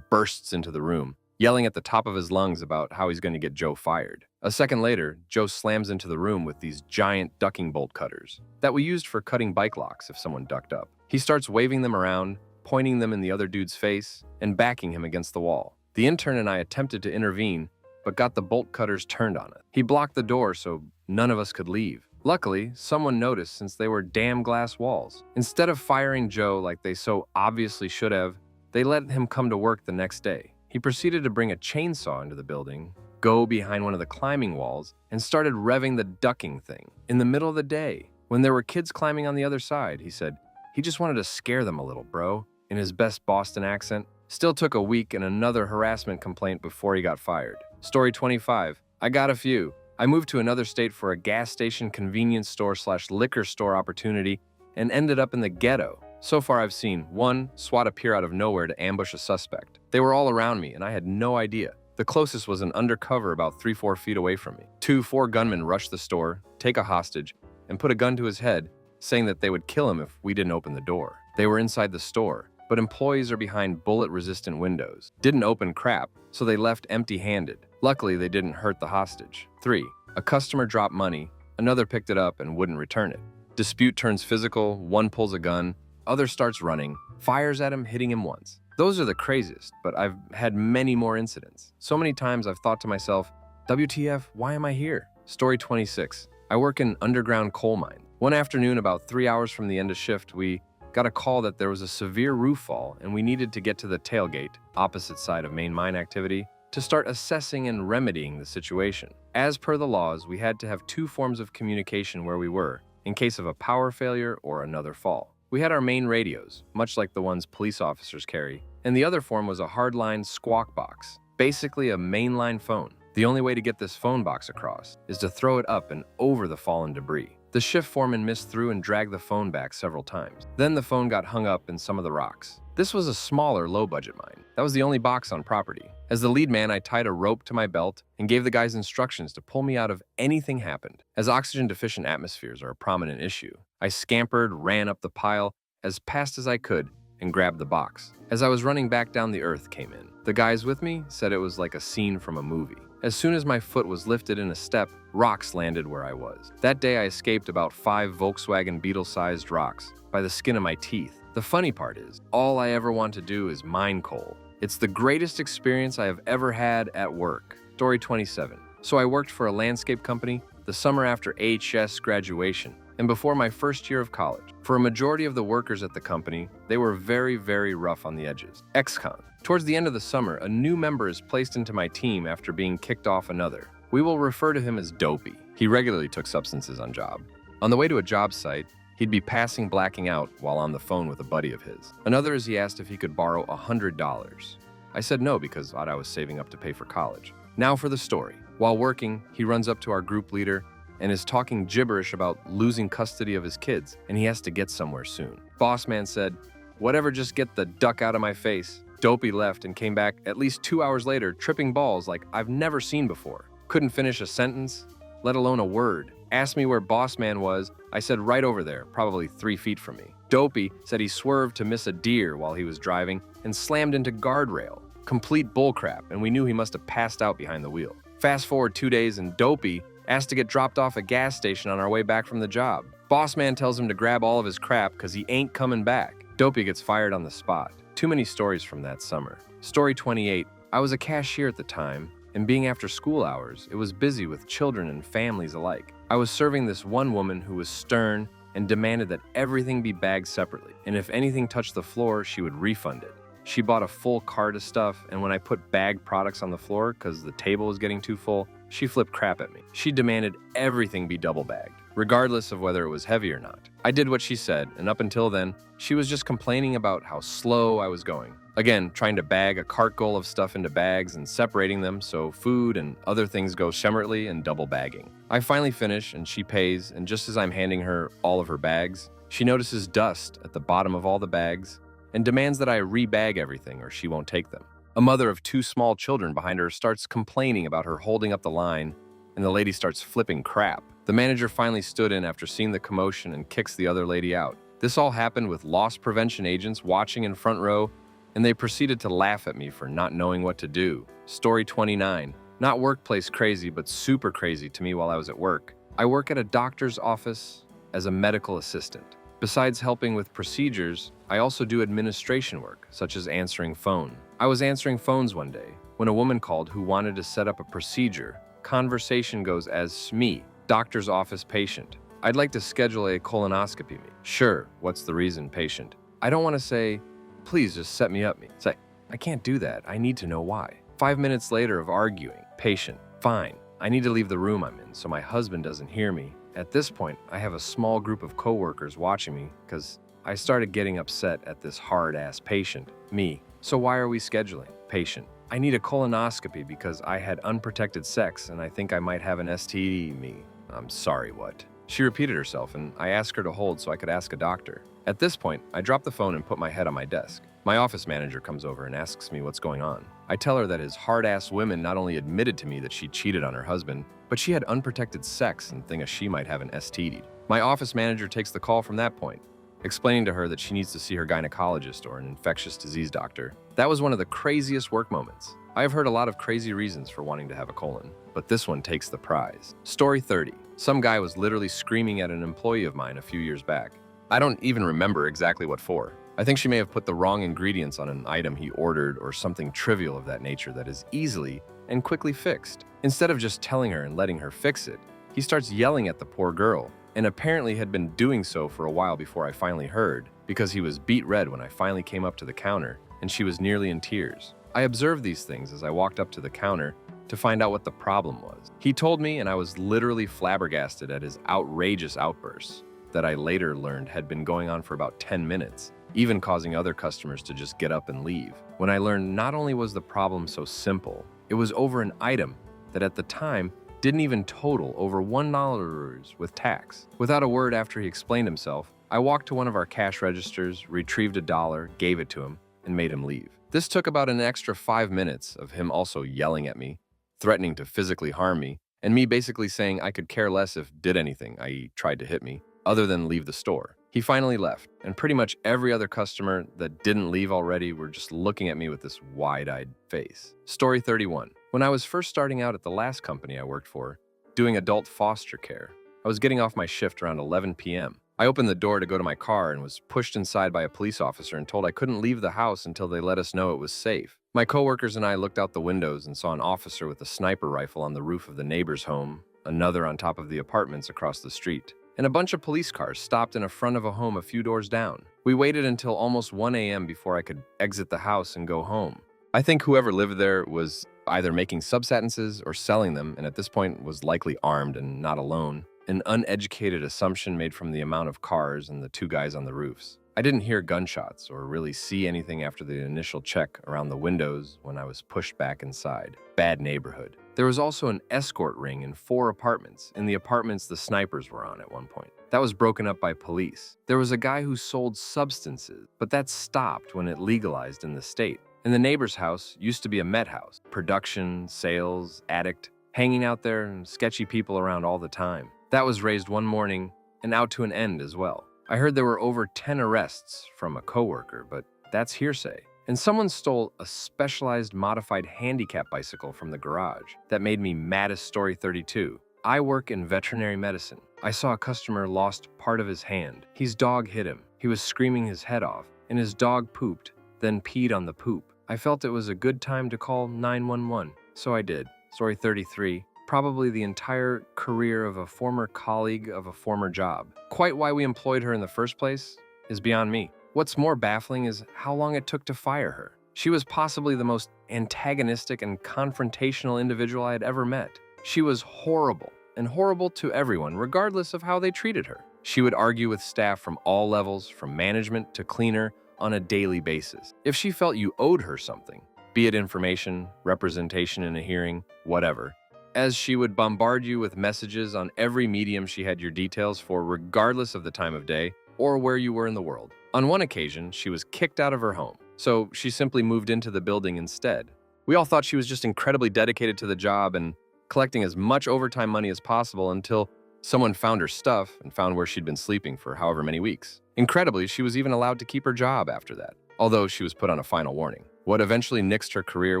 bursts into the room, yelling at the top of his lungs about how he's going to get Joe fired. A second later, Joe slams into the room with these giant ducking bolt cutters that we used for cutting bike locks if someone ducked up. He starts waving them around, pointing them in the other dude's face, and backing him against the wall. The intern and I attempted to intervene, but got the bolt cutters turned on it. He blocked the door so none of us could leave. Luckily, someone noticed since they were damn glass walls. Instead of firing Joe like they so obviously should have, they let him come to work the next day. He proceeded to bring a chainsaw into the building, go behind one of the climbing walls, and started revving the ducking thing. In the middle of the day, when there were kids climbing on the other side, he said, he just wanted to scare them a little, bro, in his best Boston accent. Still took a week and another harassment complaint before he got fired. Story 25. I got a few. I moved to another state for a gas station, convenience store / liquor store opportunity and ended up in the ghetto. So far I've seen 1 SWAT appear out of nowhere to ambush a suspect. They were all around me and I had no idea. The closest was an undercover about 3-4 feet away from me. 2 4 gunmen rushed the store, take a hostage, and put a gun to his head, saying that they would kill him if we didn't open the door. They were inside the store, but employees are behind bullet-resistant windows. Didn't open crap, so they left empty-handed. Luckily, they didn't hurt the hostage. 3. A customer dropped money, another picked it up and wouldn't return it. Dispute turns physical, one pulls a gun, other starts running, fires at him, hitting him once. Those are the craziest, but I've had many more incidents. So many times I've thought to myself, WTF, why am I here? Story 26. I work in an underground coal mine. One afternoon, about 3 hours from the end of shift, we got a call that there was a severe roof fall and we needed to get to the tailgate, opposite side of main mine activity, to start assessing and remedying the situation. As per the laws, we had to have 2 forms of communication where we were, in case of a power failure or another fall. We had our main radios, much like the ones police officers carry, and the other form was a hardline squawk box, basically a mainline phone. The only way to get this phone box across is to throw it up and over the fallen debris. The shift foreman missed through and dragged the phone back several times. Then the phone got hung up in some of the rocks. This was a smaller, low-budget mine. That was the only box on property. As the lead man, I tied a rope to my belt and gave the guys instructions to pull me out if anything happened. As oxygen-deficient atmospheres are a prominent issue, I scampered, ran up the pile as fast as I could, and grabbed the box. As I was running back down, the earth came in. The guys with me said it was like a scene from a movie. As soon as my foot was lifted in a step, rocks landed where I was. That day I escaped about 5 Volkswagen Beetle-sized rocks by the skin of my teeth. The funny part is, all I ever want to do is mine coal. It's the greatest experience I have ever had at work. Story 27. So I worked for a landscape company the summer after AHS graduation and before my first year of college. For a majority of the workers at the company, they were very, very rough on the edges. Ex-con. Towards the end of the summer, a new member is placed into my team after being kicked off another. We will refer to him as Dopey. He regularly took substances on job. On the way to a job site, he'd be blacking out while on the phone with a buddy of his. Another is he asked if he could borrow $100. I said no because I was saving up to pay for college. Now for the story. While working, he runs up to our group leader and is talking gibberish about losing custody of his kids, and he has to get somewhere soon. Boss man said, "Whatever, just get the duck out of my face." Dopey left and came back at least 2 hours later, tripping balls like I've never seen before. Couldn't finish a sentence, let alone a word. Asked me where boss man was. I said right over there, probably 3 feet from me. Dopey said he swerved to miss a deer while he was driving and slammed into guardrail. Complete bullcrap, and we knew he must have passed out behind the wheel. Fast forward 2 days and Dopey asked to get dropped off a gas station on our way back from the job. Boss man tells him to grab all of his crap because he ain't coming back. Dopey gets fired on the spot. Too many stories from that summer. Story 28. I was a cashier at the time, and being after school hours, it was busy with children and families alike. I was serving this one woman who was stern and demanded that everything be bagged separately, and if anything touched the floor, she would refund it. She bought a full cart of stuff, and when I put bagged products on the floor because the table was getting too full, she flipped crap at me. She demanded everything be double bagged, regardless of whether it was heavy or not. I did what she said, and up until then, she was just complaining about how slow I was going. Again, trying to bag a cart goal of stuff into bags and separating them so food and other things go separately and double bagging. I finally finish and she pays, and just as I'm handing her all of her bags, She notices dust at the bottom of all the bags and demands that I re-bag everything or she won't take them. A mother of 2 small children behind her starts complaining about her holding up the line, and the lady starts flipping crap. The manager finally stood in after seeing the commotion and kicks the other lady out. This all happened with loss prevention agents watching in front row, and they proceeded to laugh at me for not knowing what to do. Story 29. Not workplace crazy, but super crazy to me while I was at work. I work at a doctor's office as a medical assistant. Besides helping with procedures, I also do administration work, such as answering phone. I was answering phones one day when a woman called who wanted to set up a procedure. Conversation goes as me, doctor's office patient. I'd like to schedule a colonoscopy. Sure, what's the reason, patient? I don't want to say, please just set me up. Say, I can't do that. I need to know why. 5 minutes later of arguing, patient, fine. I need to leave the room I'm in so my husband doesn't hear me. At this point, I have a small group of coworkers watching me because I started getting upset at this hard-ass patient, me. So why are we scheduling? Patient, I need a colonoscopy because I had unprotected sex and I think I might have an STD. Me, I'm sorry, what? She repeated herself and I asked her to hold so I could ask a doctor. At this point, I dropped the phone and put my head on my desk. My office manager comes over and asks me what's going on. I tell her that his hard-ass woman not only admitted to me that she cheated on her husband, but she had unprotected sex and thinks she might have an STD. My office manager takes the call from that point, explaining to her that she needs to see her gynecologist or an infectious disease doctor. That was one of the craziest work moments. I have heard a lot of crazy reasons for wanting to have a colon, but this one takes the prize. Story 30. Some guy was literally screaming at an employee of mine a few years back. I don't even remember exactly what for. I think she may have put the wrong ingredients on an item he ordered or something trivial of that nature that is easily and quickly fixed. Instead of just telling her and letting her fix it, he starts yelling at the poor girl, and apparently had been doing so for a while before I finally heard, because he was beet red when I finally came up to the counter, and she was nearly in tears. I observed these things as I walked up to the counter to find out what the problem was. He told me, and I was literally flabbergasted at his outrageous outbursts that I later learned had been going on for about 10 minutes, even causing other customers to just get up and leave. When I learned not only was the problem so simple, it was over an item that at the time didn't even total over $1 with tax. Without a word after he explained himself, I walked to one of our cash registers, retrieved $1, gave it to him, and made him leave. This took about an extra 5 minutes of him also yelling at me, threatening to physically harm me, and me basically saying I could care less if did anything, i.e. tried to hit me, other than leave the store. He finally left, and pretty much every other customer that didn't leave already were just looking at me with this wide-eyed face. Story 31. When I was first starting out at the last company I worked for, doing adult foster care, I was getting off my shift around 11 p.m. I opened the door to go to my car and was pushed inside by a police officer and told I couldn't leave the house until they let us know it was safe. My coworkers and I looked out the windows and saw an officer with a sniper rifle on the roof of the neighbor's home, another on top of the apartments across the street, and a bunch of police cars stopped in front of a home a few doors down. We waited until almost 1 a.m. before I could exit the house and go home. I think whoever lived there was either making substances or selling them, and at this point was likely armed and not alone. An uneducated assumption made from the amount of cars and the 2 guys on the roofs. I didn't hear gunshots or really see anything after the initial check around the windows when I was pushed back inside. Bad neighborhood. There was also an escort ring in 4 apartments, in the apartments the snipers were on at one point. That was broken up by police. There was a guy who sold substances, but that stopped when it legalized in the state. And the neighbor's house used to be a Met house. Production, sales, addict, hanging out there and sketchy people around all the time. That was raised one morning and out to an end as well. I heard there were over 10 arrests from a coworker, but that's hearsay. And someone stole a specialized modified handicap bicycle from the garage. That made me mad as story 32. I work in veterinary medicine. I saw a customer lost part of his hand. His dog hit him. He was screaming his head off, and his dog pooped, then peed on the poop. I felt it was a good time to call 911, so I did. Story 33. Probably the entire career of a former colleague of a former job. Quite why we employed her in the first place is beyond me. What's more baffling is how long it took to fire her. She was possibly the most antagonistic and confrontational individual I had ever met. She was horrible, and horrible to everyone, regardless of how they treated her. She would argue with staff from all levels, from management to cleaner, on a daily basis. If she felt you owed her something, be it information, representation in a hearing, whatever, as she would bombard you with messages on every medium she had your details for, regardless of the time of day or where you were in the world. On one occasion, she was kicked out of her home, so she simply moved into the building instead. We all thought she was just incredibly dedicated to the job and collecting as much overtime money as possible until someone found her stuff and found where she'd been sleeping for however many weeks. Incredibly, she was even allowed to keep her job after that, although she was put on a final warning. What eventually nixed her career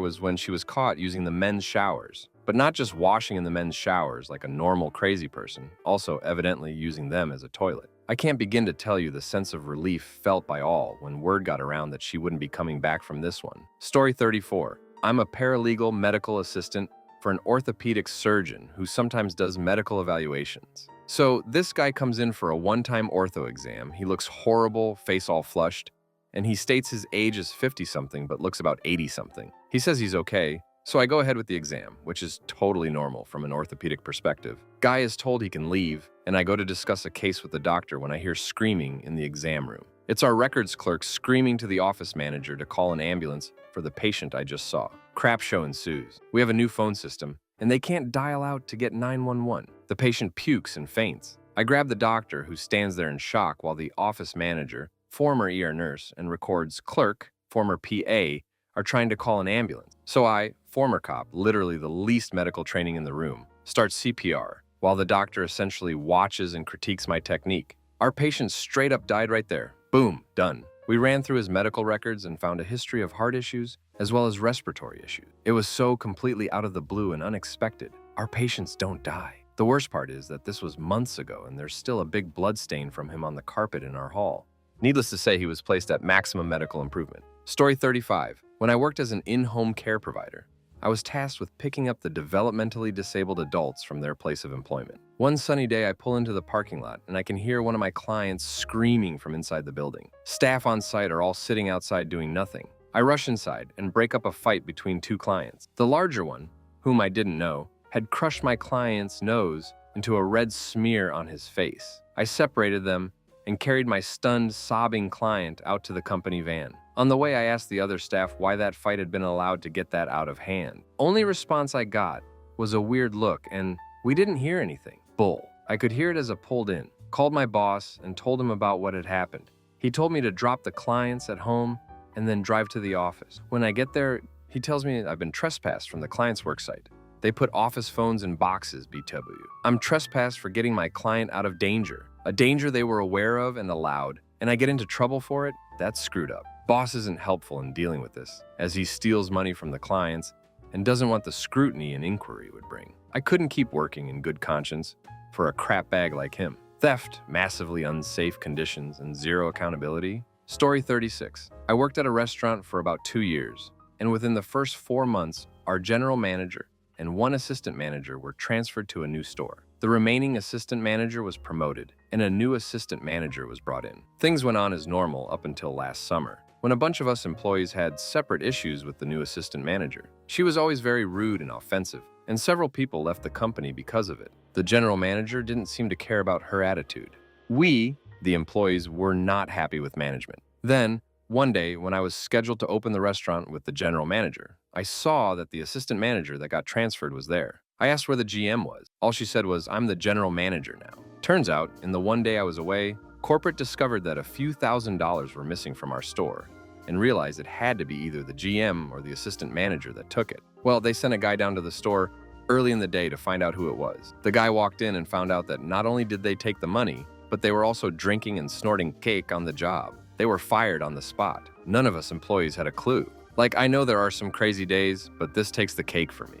was when she was caught using the men's showers, but not just washing in the men's showers like a normal crazy person, also evidently using them as a toilet. I can't begin to tell you the sense of relief felt by all when word got around that she wouldn't be coming back from this one. Story 34. I'm a paralegal medical assistant for an orthopedic surgeon who sometimes does medical evaluations. So this guy comes in for a one-time ortho exam. He looks horrible, face all flushed, and he states his age is 50-something but looks about 80-something. He says he's okay, so I go ahead with the exam, which is totally normal from an orthopedic perspective. Guy is told he can leave, and I go to discuss a case with the doctor when I hear screaming in the exam room. It's our records clerk screaming to the office manager to call an ambulance for the patient I just saw. Crap show ensues. We have a new phone system, and they can't dial out to get 911. The patient pukes and faints. I grab the doctor, who stands there in shock, while the office manager, former ER nurse, and records clerk, former PA, are trying to call an ambulance. So I, former cop, literally the least medical training in the room, start CPR, while the doctor essentially watches and critiques my technique. Our patient straight up died right there. Boom, done. We ran through his medical records and found a history of heart issues as well as respiratory issues. It was so completely out of the blue and unexpected. Our patients don't die. The worst part is that this was months ago and there's still a big blood stain from him on the carpet in our hall. Needless to say, he was placed at maximum medical improvement. Story 35. When I worked as an in-home care provider, I was tasked with picking up the developmentally disabled adults from their place of employment. One sunny day, I pull into the parking lot and I can hear one of my clients screaming from inside the building. Staff on site are all sitting outside doing nothing. I rush inside and break up a fight between two clients. The larger one, whom I didn't know, had crushed my client's nose into a red smear on his face. I separated them and carried my stunned, sobbing client out to the company van. On the way, I asked the other staff why that fight had been allowed to get that out of hand. Only response I got was a weird look and, "We didn't hear anything." Bull. I could hear it as I pulled in. Called my boss and told him about what had happened. He told me to drop the clients at home and then drive to the office. When I get there, he tells me I've been trespassed from the client's worksite. They put office phones in boxes, BW. I'm trespassed for getting my client out of danger, a danger they were aware of and allowed, and I get into trouble for it? That's screwed up. Boss isn't helpful in dealing with this, as he steals money from the clients and doesn't want the scrutiny an inquiry would bring. I couldn't keep working in good conscience for a crap bag like him. Theft, massively unsafe conditions, and zero accountability. Story 36. I worked at a restaurant for about 2 years, and within the first 4 months, our general manager and one assistant manager were transferred to a new store. The remaining assistant manager was promoted, and a new assistant manager was brought in. Things went on as normal up until last summer, when a bunch of us employees had separate issues with the new assistant manager. She was always very rude and offensive, and several people left the company because of it. The general manager didn't seem to care about her attitude. We, the employees, were not happy with management. Then, one day, when I was scheduled to open the restaurant with the general manager, I saw that the assistant manager that got transferred was there. I asked where the GM was. All she said was, "I'm the general manager now." Turns out, in the one day I was away, corporate discovered that a few $1,000s were missing from our store and realized it had to be either the GM or the assistant manager that took it. Well, they sent a guy down to the store early in the day to find out who it was. The guy walked in and found out that not only did they take the money, but they were also drinking and snorting cake on the job. They were fired on the spot. None of us employees had a clue. Like, I know there are some crazy days, but this takes the cake for me.